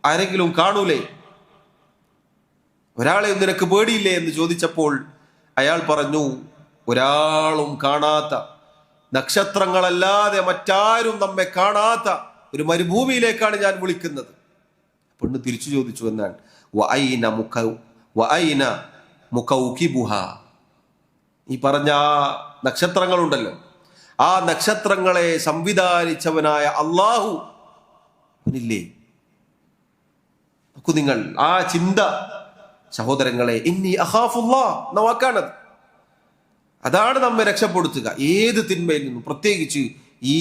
ആരെങ്കിലും കാണൂലേ? ഒരാളെ നിനക്ക് പേടിയില്ലേ എന്ന് ചോദിച്ചപ്പോൾ അയാൾ പറഞ്ഞു, ഒരാളും കാണാത്ത, നക്ഷത്രങ്ങളല്ലാതെ മറ്റാരും നമ്മെ കാണാത്ത ഒരു മരുഭൂമിയിലേക്കാണ് ഞാൻ വിളിക്കുന്നത്. പെണ്ണ് തിരിച്ചു ചോദിച്ചു, എന്നാണ് ഈ പറഞ്ഞ ആ നക്ഷത്രങ്ങളുണ്ടല്ലോ, ആ നക്ഷത്രങ്ങളെ സംവിധാനിച്ചവനായ അള്ളാഹു ഇല്ലേ? നോക്കൂ നിങ്ങൾ, ആ ചിന്ത സഹോദരങ്ങളെ, ഇന്നി അഖാഫുല്ലാഹ് എന്ന വാക്കാണത്. അതാണ് നമ്മെ രക്ഷപ്പെടുത്തുക ഏത് തിന്മയിൽ നിന്നും, പ്രത്യേകിച്ച് ഈ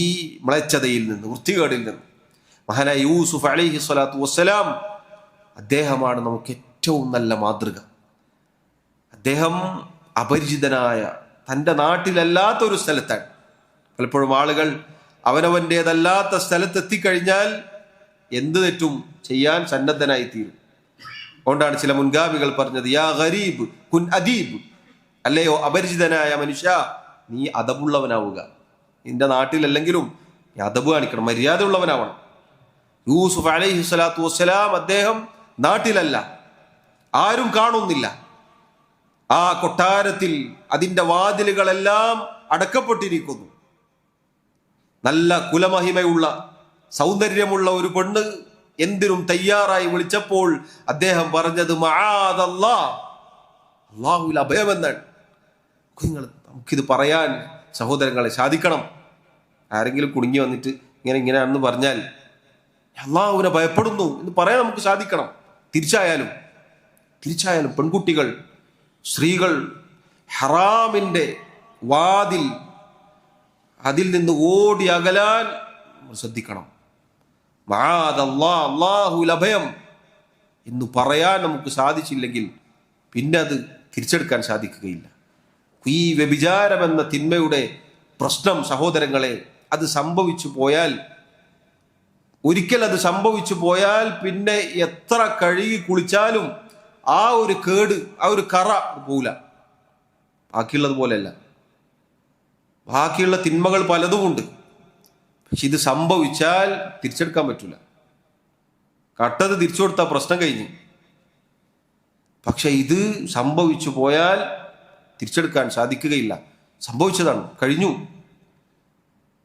മ്ലേച്ഛതയിൽ നിന്ന്, വൃത്തികേടിൽ നിന്ന്. മഹാനായ യൂസുഫ് അലൈഹി സ്വലാത്തു വസ്സലാം, അദ്ദേഹമാണ് നമുക്ക് ഏറ്റവും നല്ല മാതൃക. അദ്ദേഹം അപരിചിതനായ തൻ്റെ നാട്ടിലല്ലാത്തൊരു സ്ഥലത്താണ്. പലപ്പോഴും ആളുകൾ അവനവൻ്റേതല്ലാത്ത സ്ഥലത്തെത്തിക്കഴിഞ്ഞാൽ എന്ത് തെറ്റും ചെയ്യാൻ സന്നദ്ധനായി തീരും. അതുകൊണ്ടാണ് ചില മുൻഗാമികൾ പറഞ്ഞത്, യാ ഗരീബ് കുൻ അദീബ്, അല്ലയോ അപരിചിതനായ മനുഷ്യ, നീ അദബുള്ളവനാവുക. നിന്റെ നാട്ടിലല്ലെങ്കിലും നീ അദബ് കാണിക്കണം, മര്യാദ ഉള്ളവനാവണം. യൂസുഫ് അലൈഹി സ്വലാത്തു വസ്സലാം അദ്ദേഹം നാട്ടിലല്ല, ആരും കാണുന്നില്ല. ആ കൊട്ടാരത്തിൽ അതിൻ്റെ വാതിലുകളെല്ലാം അടക്കപ്പെട്ടിരിക്കുന്നു. നല്ല കുലമഹിമയുള്ള സൗന്ദര്യമുള്ള ഒരു പെണ്ണ് എന്തിനും തയ്യാറായി വിളിച്ചപ്പോൾ അദ്ദേഹം പറഞ്ഞത് മആദല്ലാഹ്, അല്ലാഹുവിൽ അഭയമെന്നാണ്. നമുക്കിത് പറയാൻ സഹോദരങ്ങളെ സാധിക്കണം. ആരെങ്കിലും കുടുങ്ങി വന്നിട്ട് ഇങ്ങനെയാണെന്ന് പറഞ്ഞാൽ അല്ലാഹുവിനെ ഭയപ്പെടുന്നു എന്ന് പറയാൻ നമുക്ക് സാധിക്കണം. തിരിച്ചായാലും പെൺകുട്ടികൾ, സ്ത്രീകൾ ഹറാമിൻ്റെ വാതിൽ അതിൽ നിന്ന് ഓടി അകലാൻ ശ്രദ്ധിക്കണം. മആദല്ലാഹ്, അല്ലാഹുവിൽ അഭയം എന്ന് പറയാൻ നമുക്ക് സാധിച്ചില്ലെങ്കിൽ പിന്നെ അത് തിരിച്ചെടുക്കാൻ സാധിക്കുകയില്ല. ഈ വ്യഭിചാരം എന്ന തിന്മയുടെ പ്രശ്നം സഹോദരങ്ങളെ, അത് സംഭവിച്ചു പോയാൽ, ഒരിക്കൽ അത് സംഭവിച്ചു പോയാൽ പിന്നെ എത്ര കഴുകി കുളിച്ചാലും ആ ഒരു കേട്, ആ ഒരു കറ പോവില്ല. ബാക്കിയുള്ളത് പോലെയല്ല. ബാക്കിയുള്ള തിന്മകൾ പലതുമുണ്ട്, പക്ഷെ ഇത് സംഭവിച്ചാൽ തിരിച്ചെടുക്കാൻ പറ്റൂല. കട്ടത് തിരിച്ചു കൊടുത്താൽ പ്രശ്നം കഴിഞ്ഞു. പക്ഷെ ഇത് സംഭവിച്ചു പോയാൽ തിരിച്ചെടുക്കാൻ സാധിക്കുകയില്ല. സംഭവിച്ചതാണ്, കഴിഞ്ഞു.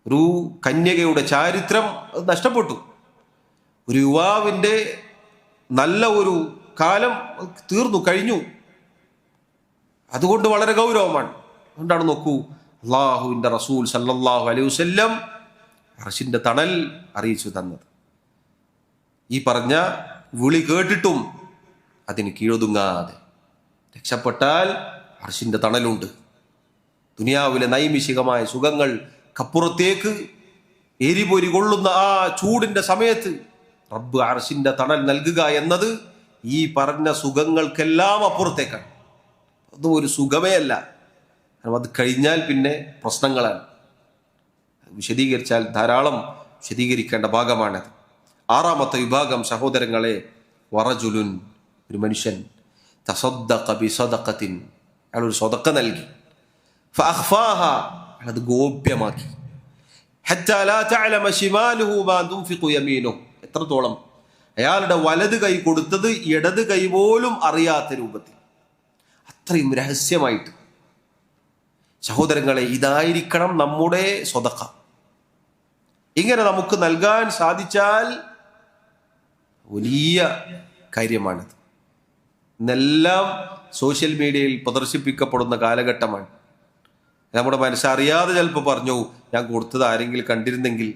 ഒരു കന്യകയുടെ ചാരിത്രം അത് നഷ്ടപ്പെട്ടു. ഒരു യുവാവിൻ്റെ നല്ല ഒരു കാലം തീർന്നു, കഴിഞ്ഞു. അതുകൊണ്ട് വളരെ ഗൗരവമാണ്. അതുകൊണ്ടാണ് നോക്കൂ, അള്ളാഹുവിൻ്റെ റസൂൽ സല്ലല്ലാഹു അലൈഹി വസല്ലം അർശിൻ്റെ തണൽ അറിയിച്ചു തന്നത്. ഈ പറഞ്ഞ വിളി കേട്ടിട്ടും അതിന് കീഴൊതുങ്ങാതെ രക്ഷപ്പെട്ടാൽ അർശിൻ്റെ തണലുണ്ട്. ദുനിയാവിലെ നൈമിഷികമായ സുഖങ്ങൾക്കപ്പുറത്തേക്ക് എരിപൊരി കൊള്ളുന്ന ആ ചൂടിൻ്റെ സമയത്ത് റബ്ബ് അർശിൻ്റെ തണൽ നൽകുക എന്നത് ഈ പറഞ്ഞ സുഖങ്ങൾക്കെല്ലാം അപ്പുറത്തേക്കാണ്. അതും ഒരു സുഖമേ അല്ല. അത് കഴിഞ്ഞാൽ പിന്നെ പ്രശ്നങ്ങളാണ്. വിശദീകരിച്ചാൽ ധാരാളം വിശദീകരിക്കേണ്ട ഭാഗമാണത്. ആറാമത്തെ വിഭാഗം സഹോദരങ്ങളെ, വറജുലുൻ, ഒരു മനുഷ്യൻ, തസദ്ദഖ ബിസദഖത്തിൻ, അയാൾ ഒരു സദഖ നൽകി, ഫഅഖ്ഫാഹ, അത് ഗോപ്യമാക്കി, ഹത്താ ലാ തഅലമ ശിമാലുഹു മാ തുൻഫിഖു യമീനുഹു, എത്രത്തോളം അയാളുടെ വലത് കൈ കൊടുത്തത് ഇടത് കൈ പോലും അറിയാത്ത രൂപത്തിൽ, അത്രയും രഹസ്യമായിട്ട്. സഹോദരങ്ങളെ, ഇതായിരിക്കണം നമ്മുടെ സ്വതക്ക. ഇങ്ങനെ നമുക്ക് നൽകാൻ സാധിച്ചാൽ വലിയ കാര്യമാണിത്. ഇന്നെല്ലാം സോഷ്യൽ മീഡിയയിൽ പ്രദർശിപ്പിക്കപ്പെടുന്ന കാലഘട്ടമാണ്. നമ്മുടെ മനസ്സറിയാതെ ചിലപ്പോൾ പറഞ്ഞു, ഞാൻ കൊടുത്തത് ആരെങ്കിലും കണ്ടിരുന്നെങ്കിൽ,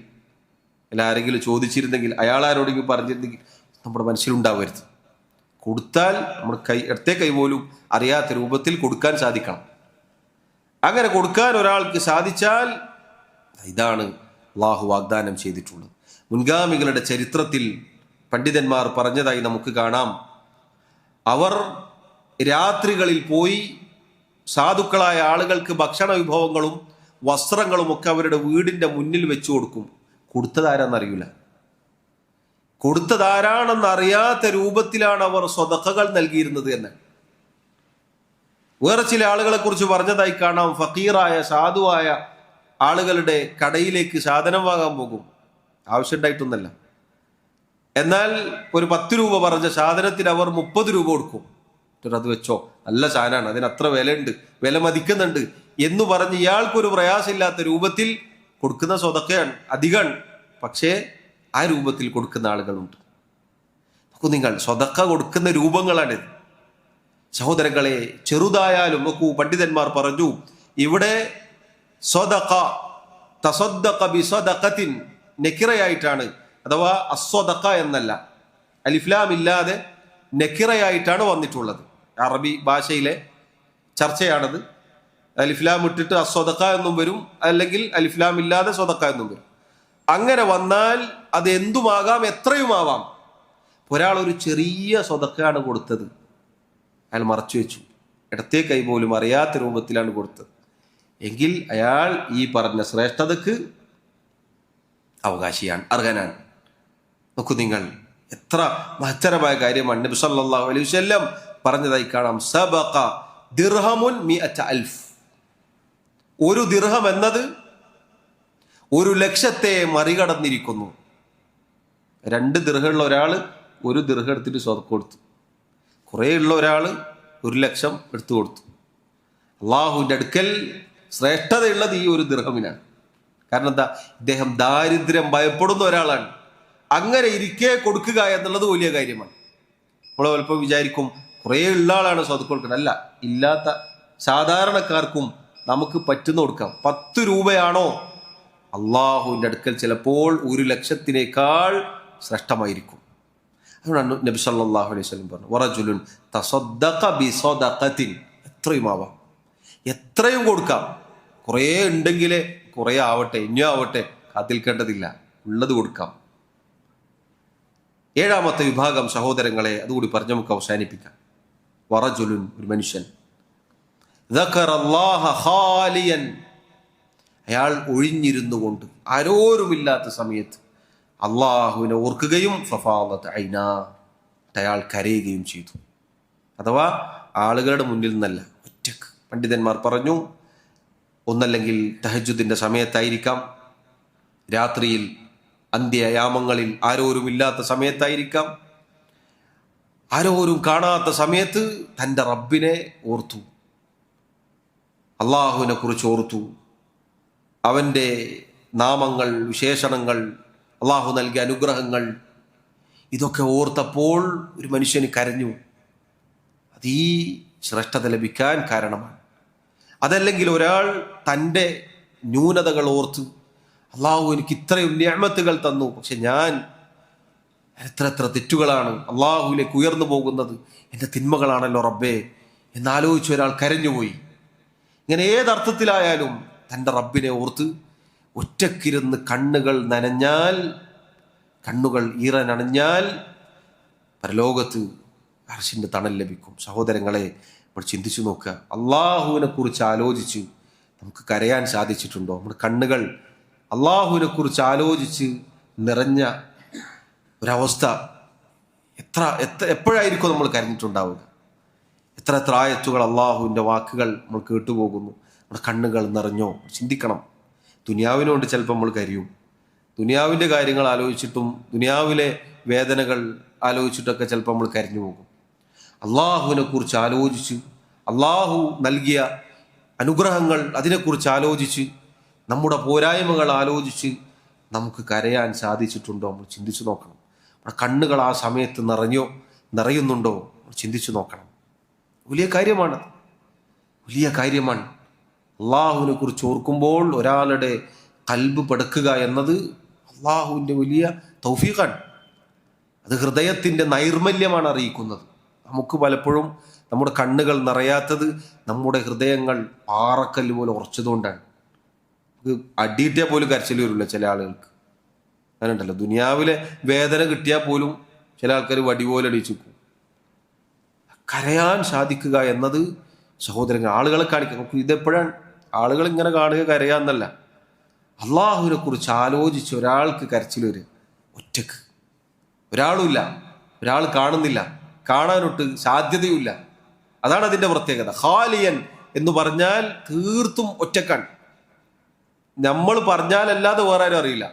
അല്ല ആരെങ്കിലും ചോദിച്ചിരുന്നെങ്കിൽ, അയാൾ ആരോടെങ്കിലും പറഞ്ഞിരുന്നെങ്കിൽ, നമ്മുടെ മനസ്സിലുണ്ടാവരുത്. കൊടുത്താൽ നമ്മുടെ ഇടത്തെ കൈ പോലും അറിയാത്ത രൂപത്തിൽ കൊടുക്കാൻ സാധിക്കണം. അങ്ങനെ കൊടുക്കാൻ ഒരാൾക്ക് സാധിച്ചാൽ ഇതാണ് അല്ലാഹു വാഗ്ദാനം ചെയ്തിട്ടുള്ളത്. മുൻഗാമികളുടെ ചരിത്രത്തിൽ പണ്ഡിതന്മാർ പറഞ്ഞതായി നമുക്ക് കാണാം. അവർ രാത്രികളിൽ പോയി സാധുക്കളായ ആളുകൾക്ക് ഭക്ഷണ വിഭവങ്ങളും വസ്ത്രങ്ങളും ഒക്കെ അവരുടെ വീടിൻ്റെ മുന്നിൽ വെച്ചു കൊടുക്കും. കൊടുത്തതാരാന്നറിയില്ല. കൊടുത്തതാരാണെന്നറിയാത്ത രൂപത്തിലാണ് അവർ സ്വതക്കകൾ നൽകിയിരുന്നത് എന്ന് വേറെ ചില ആളുകളെ കുറിച്ച് പറഞ്ഞതായി കാണാം. ഫക്കീറായ സാധുവായ ആളുകളുടെ കടയിലേക്ക് സാധനം വാങ്ങാൻ പോകും, ആവശ്യമുണ്ടായിട്ടൊന്നല്ല. എന്നാൽ ഒരു 10 രൂപ പറഞ്ഞ സാധനത്തിന് അവർ 30 രൂപ കൊടുക്കും. അത് വെച്ചോ, നല്ല സാധനമാണ്, അതിന് അത്ര വിലയുണ്ട്, വില മതിക്കുന്നുണ്ട് എന്ന് പറഞ്ഞ് ഇയാൾക്കൊരു പ്രയാസമില്ലാത്ത രൂപത്തിൽ കൊടുക്കുന്ന സ്വതക്കയാണ്, അധികമാണ്. പക്ഷേ ആ രൂപത്തിൽ കൊടുക്കുന്ന ആളുകളുണ്ട്. നോക്കൂ നിങ്ങൾ, സ്വതക്ക കൊടുക്കുന്ന രൂപങ്ങളാണിത്. സഹോദരങ്ങളെ, ചെറുതായാലും നോക്കൂ, പണ്ഡിതന്മാർ പറഞ്ഞു ഇവിടെ സ്വദഖ, തസദ്ദഖ ബിസദഖത്തിൻ നക്കിറയായിട്ടാണ്, അഥവാ അസ്വദഖ എന്നല്ല, അലിഫ്ലാം ഇല്ലാതെ നക്കിറയായിട്ടാണ് വന്നിട്ടുള്ളത്. അറബി ഭാഷയിലെ ചർച്ചയാണത്. അലിഫ്ലാം ഇട്ടിട്ട് അസ്വദഖ എന്നും വരും, അല്ലെങ്കിൽ അലിഫ്ലാം ഇല്ലാതെ സ്വദഖ എന്നും വരും. അങ്ങനെ വന്നാൽ അത് എന്തുമാകാം, എത്രയുമാവാം. ഒരാൾ ഒരു ചെറിയ സ്വദഖയാണ് കൊടുത്തത്, അയാൾ മറച്ചു വെച്ചു, ഇടത്തേ കൈ പോലും അറിയാത്ത രൂപത്തിലാണ് കൊടുത്തത് എങ്കിൽ അയാൾ ഈ പറഞ്ഞ ശ്രേഷ്ഠതക്ക് അവകാശിയാണ്, അർഹനാണ്. നോക്കൂ നിങ്ങൾ, എത്ര മഹത്തരമായ കാര്യമാണ്. നബി സല്ലല്ലാഹു അലൈഹി വസല്ലം പറഞ്ഞതായി കാണാം, സബഖ ദിർഹമുൻ മിഅത അൽഫ്. ഒരു ദിർഹം എന്നത് 1,00,000 മറികടന്നിരിക്കുന്നു. 2 ദിർഹമുള്ള ഒരാൾ 1 ദിർഹം എടുത്തിട്ട് സ്വതക്ക കൊടുത്തു. കുറേ ഉള്ള ഒരാൾ 1,00,000 എടുത്തു കൊടുത്തു. അള്ളാഹുവിൻ്റെ അടുക്കൽ ശ്രേഷ്ഠതയുള്ളത് ഈ 1 ദിർഹമിനാണ്. കാരണം എന്താ? ഇദ്ദേഹം ദാരിദ്ര്യം ഭയപ്പെടുന്ന ഒരാളാണ്. അങ്ങനെ ഇരിക്കെ കൊടുക്കുക എന്നുള്ളത് വലിയ കാര്യമാണ്. നമ്മൾ ചിലപ്പോൾ വിചാരിക്കും കുറേ ഉള്ള ആളാണ് സ്വതക്ക കൊടുക്കുന്നത്. അല്ല, ഇല്ലാത്ത സാധാരണക്കാർക്കും നമുക്ക് പറ്റുന്ന കൊടുക്കാം. 10 രൂപയാണോ അള്ളാഹുവിൻ്റെ അടുക്കൽ ചിലപ്പോൾ 1,00,000-നേക്കാൾ ശ്രേഷ്ഠമായിരിക്കും. അതുകൊണ്ടാണ് നബി സല്ലല്ലാഹു അലൈഹി വസല്ലം പറഞ്ഞു, വറജുലുൻ തസദ്ദഖ ബിസദഖത്തിൻ. എത്രയും ആവാം, എത്രയും കൊടുക്കാം. കുറേ ഉണ്ടെങ്കിലേ കുറേ ആവട്ടെ, ഇനിയും ആവട്ടെ, കാത്തിൽക്കേണ്ടതില്ല, ഉള്ളത് കൊടുക്കാം. 7ാമത്തെ വിഭാഗം സഹോദരങ്ങളെ, അതുകൂടി പറഞ്ഞ് നമുക്ക് അവസാനിപ്പിക്കാം. വറജുലുൻ, ഒരു മനുഷ്യൻ, ദക്കറല്ലാഹ ഖാലിയൻ, അയാൾ ഒഴിഞ്ഞിരുന്നു കൊണ്ട് ആരോരുമില്ലാത്ത സമയത്ത് അള്ളാഹുവിനെ ഓർക്കുകയും ഫഫാദത് ഐനാ, അയാൾ കരയുകയും ചെയ്തു. അഥവാ ആളുകളുടെ മുന്നിൽ നിന്നല്ല, ഒറ്റക്ക്. പണ്ഡിതന്മാർ പറഞ്ഞു, ഒന്നല്ലെങ്കിൽ തഹജ്ജുദിന്റെ സമയത്തായിരിക്കാം, രാത്രിയിൽ അന്ത്യയാമങ്ങളിൽ ആരോരുമില്ലാത്ത സമയത്തായിരിക്കാം, ആരോരും കാണാത്ത സമയത്ത് തൻ്റെ റബ്ബിനെ ഓർത്തു, അള്ളാഹുവിനെ കുറിച്ച് ഓർത്തു, അവൻ്റെ നാമങ്ങൾ, വിശേഷണങ്ങൾ, അള്ളാഹു നൽകിയ അനുഗ്രഹങ്ങൾ, ഇതൊക്കെ ഓർത്തപ്പോൾ ഒരു മനുഷ്യന് കരഞ്ഞു. അത് ഈ ശ്രേഷ്ഠത ലഭിക്കാൻ കാരണമാണ്. അതല്ലെങ്കിൽ ഒരാൾ തൻ്റെ ന്യൂനതകൾ ഓർത്ത്, അള്ളാഹു എനിക്ക് ഇത്രയും നിഅമത്തുകൾ തന്നു, പക്ഷെ ഞാൻ എത്ര തെറ്റുകളാണ് അള്ളാഹുവിലേക്ക് ഉയർന്നു പോകുന്നത്, എൻ്റെ തിന്മകളാണല്ലോ റബ്ബേ എന്നാലോചിച്ച് ഒരാൾ കരഞ്ഞുപോയി. ഇങ്ങനെ ഏതർത്ഥത്തിലായാലും തൻ്റെ റബ്ബിനെ ഓർത്ത് ഒറ്റക്കിരുന്ന് കണ്ണുകൾ നനഞ്ഞാൽ, കണ്ണുകൾ ഈറനണഞ്ഞാൽ പരലോകത്ത് അർശിൻ്റെ തണൽ ലഭിക്കും. സഹോദരങ്ങളെ, നമ്മൾ ചിന്തിച്ചു നോക്കുക, അള്ളാഹുവിനെ കുറിച്ച് ആലോചിച്ച് നമുക്ക് കരയാൻ സാധിച്ചിട്ടുണ്ടോ? നമ്മുടെ കണ്ണുകൾ അള്ളാഹുവിനെ കുറിച്ച് ആലോചിച്ച് നിറഞ്ഞ ഒരവസ്ഥ എപ്പോഴായിരിക്കും നമ്മൾ കരഞ്ഞിട്ടുണ്ടാവുക? എത്ര ആയത്തുകൾ, അള്ളാഹുവിൻ്റെ വാക്കുകൾ നമ്മൾ കേട്ടുപോകുന്നു, നമ്മുടെ കണ്ണുകൾ നിറഞ്ഞോ? ചിന്തിക്കണം. ദുനിയാവിനോട് ചിലപ്പോൾ നമ്മൾ കരയും, ദുനിയാവിൻ്റെ കാര്യങ്ങൾ ആലോചിച്ചിട്ടും ദുനിയാവിലെ വേദനകൾ ആലോചിച്ചിട്ടൊക്കെ ചിലപ്പോൾ നമ്മൾ കരഞ്ഞു പോകും. അള്ളാഹുവിനെ കുറിച്ച് ആലോചിച്ച്, അള്ളാഹു നൽകിയ അനുഗ്രഹങ്ങൾ അതിനെക്കുറിച്ച് ആലോചിച്ച്, നമ്മുടെ പോരായ്മകൾ ആലോചിച്ച് നമുക്ക് കരയാൻ സാധിച്ചിട്ടുണ്ടോ? നമ്മൾ ചിന്തിച്ചു നോക്കണം. നമ്മുടെ കണ്ണുകൾ ആ സമയത്ത് നിറയുന്നുണ്ടോ? ചിന്തിച്ചു നോക്കണം. വലിയ കാര്യമാണ്, വലിയ കാര്യമാണ്. അള്ളാഹുവിനെ കുറിച്ച് ഓർക്കുമ്പോൾ ഒരാളുടെ കൽബ് പടക്കുക എന്നത് അള്ളാഹുവിൻ്റെ വലിയ തൗഫീഖാണ്. അത് ഹൃദയത്തിൻ്റെ നൈർമല്യമാണ് അറിയിക്കുന്നത്. നമുക്ക് പലപ്പോഴും നമ്മുടെ കണ്ണുകൾ നിറയാത്തത് നമ്മുടെ ഹൃദയങ്ങൾ പാറക്കല്ല് പോലെ ഉറച്ചതുകൊണ്ടാണ്. അടിയിട്ടേ പോലും കരച്ചിൽ വരില്ല ചില ആളുകൾക്ക്. അങ്ങനെ ഉണ്ടല്ലോ, ദുനിയാവിലെ വേദന കിട്ടിയാൽ പോലും ചില ആൾക്കാർ വടി പോലെ അടിച്ചു പോകും. കരയാൻ സാധിക്കുക എന്നത് സഹോദരങ്ങൾ, ആളുകളെ കാണിക്കുക. നമുക്ക് ഇതെപ്പോഴാണ് ആളുകൾ ഇങ്ങനെ കാണുക, കരയാന്നല്ല, അള്ളാഹുവിനെ കുറിച്ച് ആലോചിച്ച് ഒരാൾക്ക് കരച്ചിൽ വരും. ഒറ്റക്ക്, ഒരാളുമില്ല, ഒരാൾ കാണുന്നില്ല, കാണാനൊട്ട് സാധ്യതയുമില്ല. അതാണ് അതിൻ്റെ പ്രത്യേകത. ഖാലിയൻ എന്ന് പറഞ്ഞാൽ തീർത്തും ഒറ്റക്കാണ്. നമ്മൾ പറഞ്ഞാലല്ലാതെ വേറെ ആരും അറിയില്ല.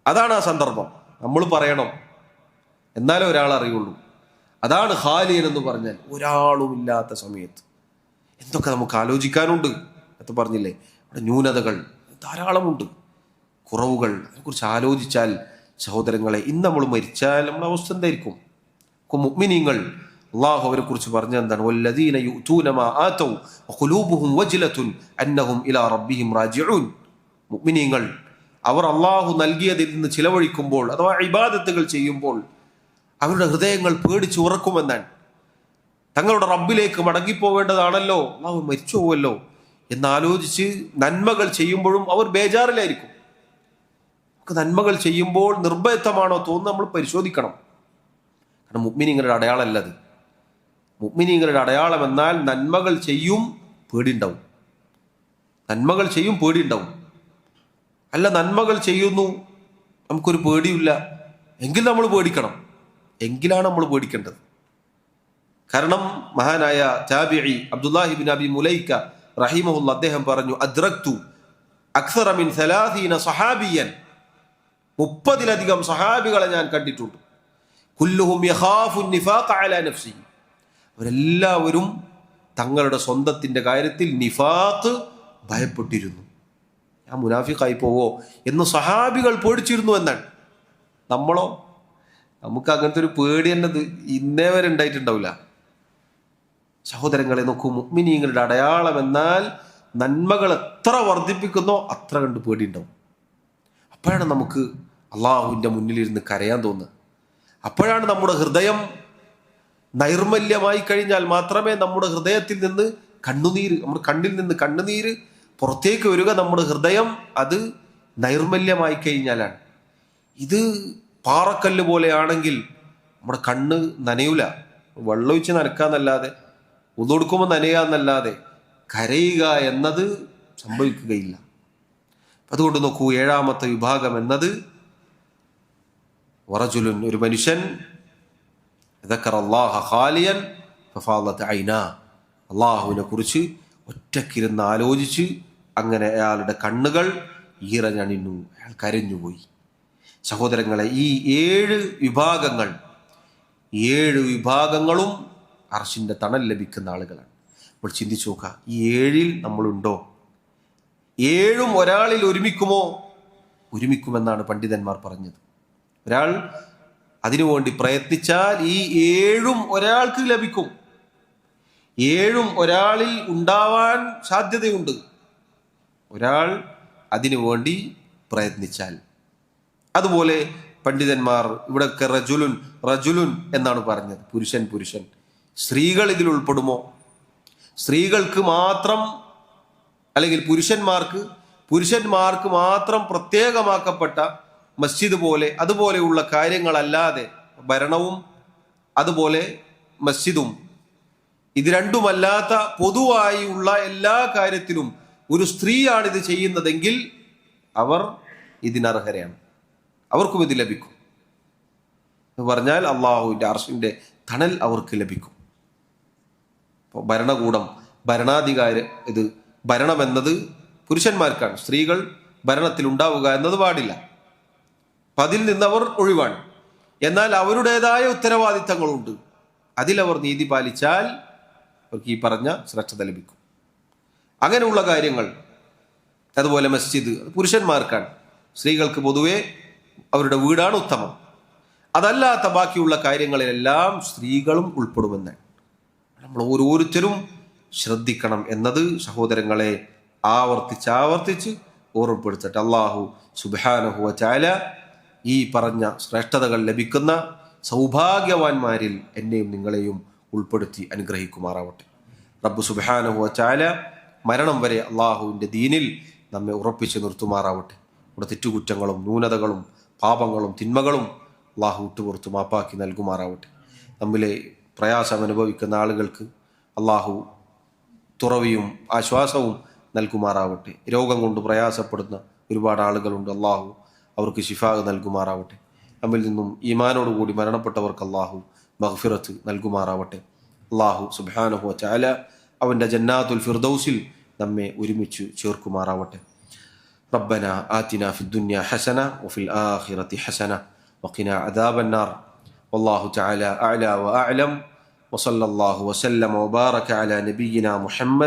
അതാണ് ആ സന്ദർഭം. നമ്മൾ പറയണം, എന്നാലേ ഒരാൾ അറിയുള്ളൂ. അതാണ് ഖാലിയൻ എന്ന് പറഞ്ഞാൽ. ഒരാളുമില്ലാത്ത സമയത്ത് എന്തൊക്കെ നമുക്ക് ആലോചിക്കാനുണ്ട് എന്ന് പറഞ്ഞില്ലേ? അവിടെ ന്യൂനതകൾ ധാരാളമുണ്ട്, കുറവുകൾ. അതിനെക്കുറിച്ച് ആലോചിച്ചാൽ സഹോദരങ്ങളെ, ഇന്ന് നമ്മൾ മരിച്ചാൽ നമ്മുടെ അവസ്ഥ എന്തായിരിക്കും? മുഅ്മിനീങ്ങൾ അള്ളാഹു അവരെ കുറിച്ച് പറഞ്ഞ എന്താണ്? വല്ലദീന യുഅ്തൂന മാ ആതൗ വഖുലൂബുഹും വജ്ലത്തുൻ അന്നഹും ഇലാ റബ്ബിഹിം റാജിഊൻ. മുഅ്മിനീങ്ങൾ അവർ അള്ളാഹു നൽകിയതിൽ നിന്ന് ചിലവഴിക്കുമ്പോൾ, അഥവാ ഇബാദത്തുകൾ ചെയ്യുമ്പോൾ അവരുടെ ഹൃദയങ്ങൾ പേടിച്ച് ഉറക്കുമെന്നാണ്. തങ്ങളുടെ റബ്ബിലേക്ക് മടങ്ങിപ്പോവേണ്ടതാണല്ലോ, അള്ളാഹു മരിച്ചു പോവല്ലോ എന്നാലോചിച്ച് നന്മകൾ ചെയ്യുമ്പോഴും അവർ ബേജാറിലായിരിക്കും. നമുക്ക് നന്മകൾ ചെയ്യുമ്പോൾ നിർഭയത്വമാണോ തോന്നുന്നത് നമ്മൾ പരിശോധിക്കണം. കാരണം മുഅ്മിനീങ്ങളുടെ അടയാളമല്ലത്. മുഅ്മിനീങ്ങളുടെ അടയാളം എന്നാൽ നന്മകൾ ചെയ്യും, പേടിയുണ്ടാവും. നന്മകൾ ചെയ്യും, പേടിയുണ്ടാവും. അല്ല, നന്മകൾ ചെയ്യുന്നു, നമുക്കൊരു പേടിയില്ല, എങ്കിൽ നമ്മൾ പേടിക്കണം. എങ്കിലാണ് നമ്മൾ പേടിക്കേണ്ടത്. കാരണം മഹാനായ താബിഈ അബ്ദുല്ലാഹി ഇബ്നു അബി മുലൈക റഹിമഹുല്ലാഹ് അദ്ദേഹം പറഞ്ഞു, അദ്റക്തു അക്സറ മിൻ 30 സഹാബിയൻ, 30-ലധികം സഹാബികളെ ഞാൻ കണ്ടിട്ടുണ്ട്. കുല്ലുഹും യഖാഫു നിഫാഖ അലാ നഫ്സിഹി, അവരെല്ലാവരും തങ്ങളുടെ സ്വന്തത്തിന്റെ കാര്യത്തിൽ നിഫാഖ് ഭയപ്പെട്ടിരുന്നു. ഞാൻ മുനാഫിഖായി പോവോ എന്ന് സഹാബികൾ പേടിച്ചിരുന്നു എന്നാണ്. നമ്മളോ? നമുക്ക് അങ്ങനത്തെ ഒരു പേടി എന്നത് ഇന്നേ വരെ ഉണ്ടായിട്ടുണ്ടാവില്ല. സഹോദരങ്ങളെ നോക്കൂ, മുഅ്മിനീങ്ങളുടെ അടയാളം എന്നാൽ നന്മകൾ എത്ര വർദ്ധിപ്പിക്കുന്നോ അത്ര കണ്ട് പേടിയുണ്ടാവും. അപ്പോഴാണ് നമുക്ക് അള്ളാഹുവിൻ്റെ മുന്നിലിരുന്ന് കരയാൻ തോന്നുക. അപ്പോഴാണ് നമ്മുടെ ഹൃദയം നൈർമല്യമായി കഴിഞ്ഞാൽ മാത്രമേ നമ്മുടെ ഹൃദയത്തിൽ നിന്ന് നമ്മുടെ കണ്ണിൽ നിന്ന് കണ്ണുനീര് പുറത്തേക്ക് വരിക. നമ്മുടെ ഹൃദയം അത് നൈർമല്യമായി കഴിഞ്ഞാലാണ്. ഇത് പാറക്കല്ല് പോലെയാണെങ്കിൽ നമ്മുടെ കണ്ണ് നനയൂല. വെള്ളമൊഴിച്ച് നനക്കാന്നല്ലാതെ, ഉതൊടുക്കുമ്പോൾ നനയാന്നല്ലാതെ കരയുക എന്നത് സംഭവിക്കുകയില്ല. അതുകൊണ്ട് നോക്കൂ, 7ാമത്തെ വിഭാഗം എന്നത് വറജുലുൻ, ഒരു മനുഷ്യൻ ദക്കറല്ലാഹ ഖാലിയൻ ഫഫാളത് ഐനാ, അള്ളാഹുവിനെ കുറിച്ച് ഒറ്റക്കിരുന്ന് ആലോചിച്ച് അങ്ങനെ അയാളുടെ കണ്ണുകൾ ഈറഞ്ഞണിഞ്ഞു, അയാൾ കരഞ്ഞുപോയി. സഹോദരങ്ങളെ, ഈ 7 വിഭാഗങ്ങളും അർശിന്റെ തണൽ ലഭിക്കുന്ന ആളുകളാണ്. നമ്മൾ ചിന്തിച്ചു നോക്കുക, ഈ 7-ൽ നമ്മളുണ്ടോ? 7ഉം ഒരാളിൽ ഒരുമിക്കുമെന്നാണ് പണ്ഡിതന്മാർ പറഞ്ഞത്. ഒരാൾ അതിനുവേണ്ടി പ്രയത്നിച്ചാൽ ഈ 7ഉം ഒരാൾക്ക് ലഭിക്കും. 7ഉം ഒരാളിൽ ഉണ്ടാവാൻ സാധ്യതയുണ്ട്, ഒരാൾ അതിനു വേണ്ടി പ്രയത്നിച്ചാൽ. അതുപോലെ പണ്ഡിതന്മാർ ഇവിടെയൊക്കെ റജുലുൻ എന്നാണ് പറഞ്ഞത്. പുരുഷൻ. സ്ത്രീകൾ ഇതിൽ ഉൾപ്പെടുമോ? സ്ത്രീകൾക്ക് മാത്രം, അല്ലെങ്കിൽ പുരുഷന്മാർക്ക് മാത്രം പ്രത്യേകമാക്കപ്പെട്ട മസ്ജിദ് പോലെ അതുപോലെയുള്ള കാര്യങ്ങളല്ലാതെ, ഭരണവും അതുപോലെ മസ്ജിദും, ഇത് രണ്ടുമല്ലാത്ത പൊതുവായി ഉള്ള എല്ലാ കാര്യത്തിലും ഒരു സ്ത്രീയാണ് ഇത് ചെയ്യുന്നതെങ്കിൽ അവർ ഇതിനർഹരാണ്, അവർക്കും ഇത് ലഭിക്കും എന്ന് പറഞ്ഞാൽ അള്ളാഹുവിൻ്റെ അർശിന്റെ തണൽ അവർക്ക് ലഭിക്കും. ഭരണകൂടം, ഇത് ഭരണം എന്നത് പുരുഷന്മാർക്കാണ്. സ്ത്രീകൾ ഭരണത്തിൽ ഉണ്ടാവുക എന്നത് പാടില്ല. അപ്പം അതിൽ നിന്നവർ ഒഴിവാണ്. എന്നാൽ അവരുടേതായ ഉത്തരവാദിത്തങ്ങളുണ്ട്. അതിലവർ നീതി പാലിച്ചാൽ അവർക്ക് ഈ പറഞ്ഞ ശ്രദ്ധ ലഭിക്കും. അങ്ങനെയുള്ള കാര്യങ്ങൾ, അതുപോലെ മസ്ജിദ് പുരുഷന്മാർക്കാണ്, സ്ത്രീകൾക്ക് പൊതുവെ അവരുടെ വീടാണ് ഉത്തമം. അതല്ലാത്ത ബാക്കിയുള്ള കാര്യങ്ങളിലെല്ലാം സ്ത്രീകളും ഉൾപ്പെടുമെന്നാണ്. നമ്മൾ ഓരോരുത്തരും ശ്രദ്ധിക്കണം എന്നത് സഹോദരങ്ങളെ ആവർത്തിച്ച് ഓർമ്മപ്പെടുത്തട്ടെ. അല്ലാഹു സുബ്ഹാനഹു വ തആല ഈ പറഞ്ഞ ശ്രേഷ്ഠതകൾ ലഭിക്കുന്ന സൗഭാഗ്യവാന്മാരിൽ എന്നെയും നിങ്ങളെയും ഉൾപ്പെടുത്തി അനുഗ്രഹിക്കുമാറാവട്ടെ. റബ്ബ് സുബ്ഹാനഹു വ തആല മരണം വരെ അള്ളാഹുവിൻ്റെ ദീനിൽ നമ്മെ ഉറപ്പിച്ച് നിർത്തുമാറാവട്ടെ. നമ്മുടെ തെറ്റുകുറ്റങ്ങളും ന്യൂനതകളും പാപങ്ങളും തിന്മകളും അള്ളാഹു വിട്ടുപുറത്ത് മാപ്പാക്കി നൽകുമാറാവട്ടെ. നമ്മിലെ പ്രയാസം അനുഭവിക്കുന്ന ആളുകൾക്ക് അള്ളാഹു തുറവിയും ആശ്വാസവും നൽകുമാറാവട്ടെ. രോഗം കൊണ്ട് പ്രയാസപ്പെടുന്ന ഒരുപാട് ആളുകളുണ്ട്, അള്ളാഹു അവർക്ക് ശിഫാ നൽകുമാറാവട്ടെ. നമ്മിൽ നിന്നും ഈമാനോടുകൂടി മരണപ്പെട്ടവർക്ക് അള്ളാഹു മഗ്ഫിറത്ത് നൽകുമാറാവട്ടെ. അള്ളാഹു സുബ്ഹാനഹു വ തആല അവൻ്റെ ജന്നാത്തുൽ ഫിർദൗസിൽ നമ്മെ ഒരുമിച്ച് ചേർക്കുമാറാവട്ടെ. റബ്ബനാ ആതിനാ ഫിദ്ദുനിയ ഹസന വഫിൽ ആഖിറതി ഹസന വഖിനാ അദാബന്നാർ. വല്ലാഹു തആല അഅ്ലാ വഅഅലം. വസല്ലല്ലാഹു വസല്ലമ വബാറക അലാ നബിയിനാ മുഹമ്മദ്.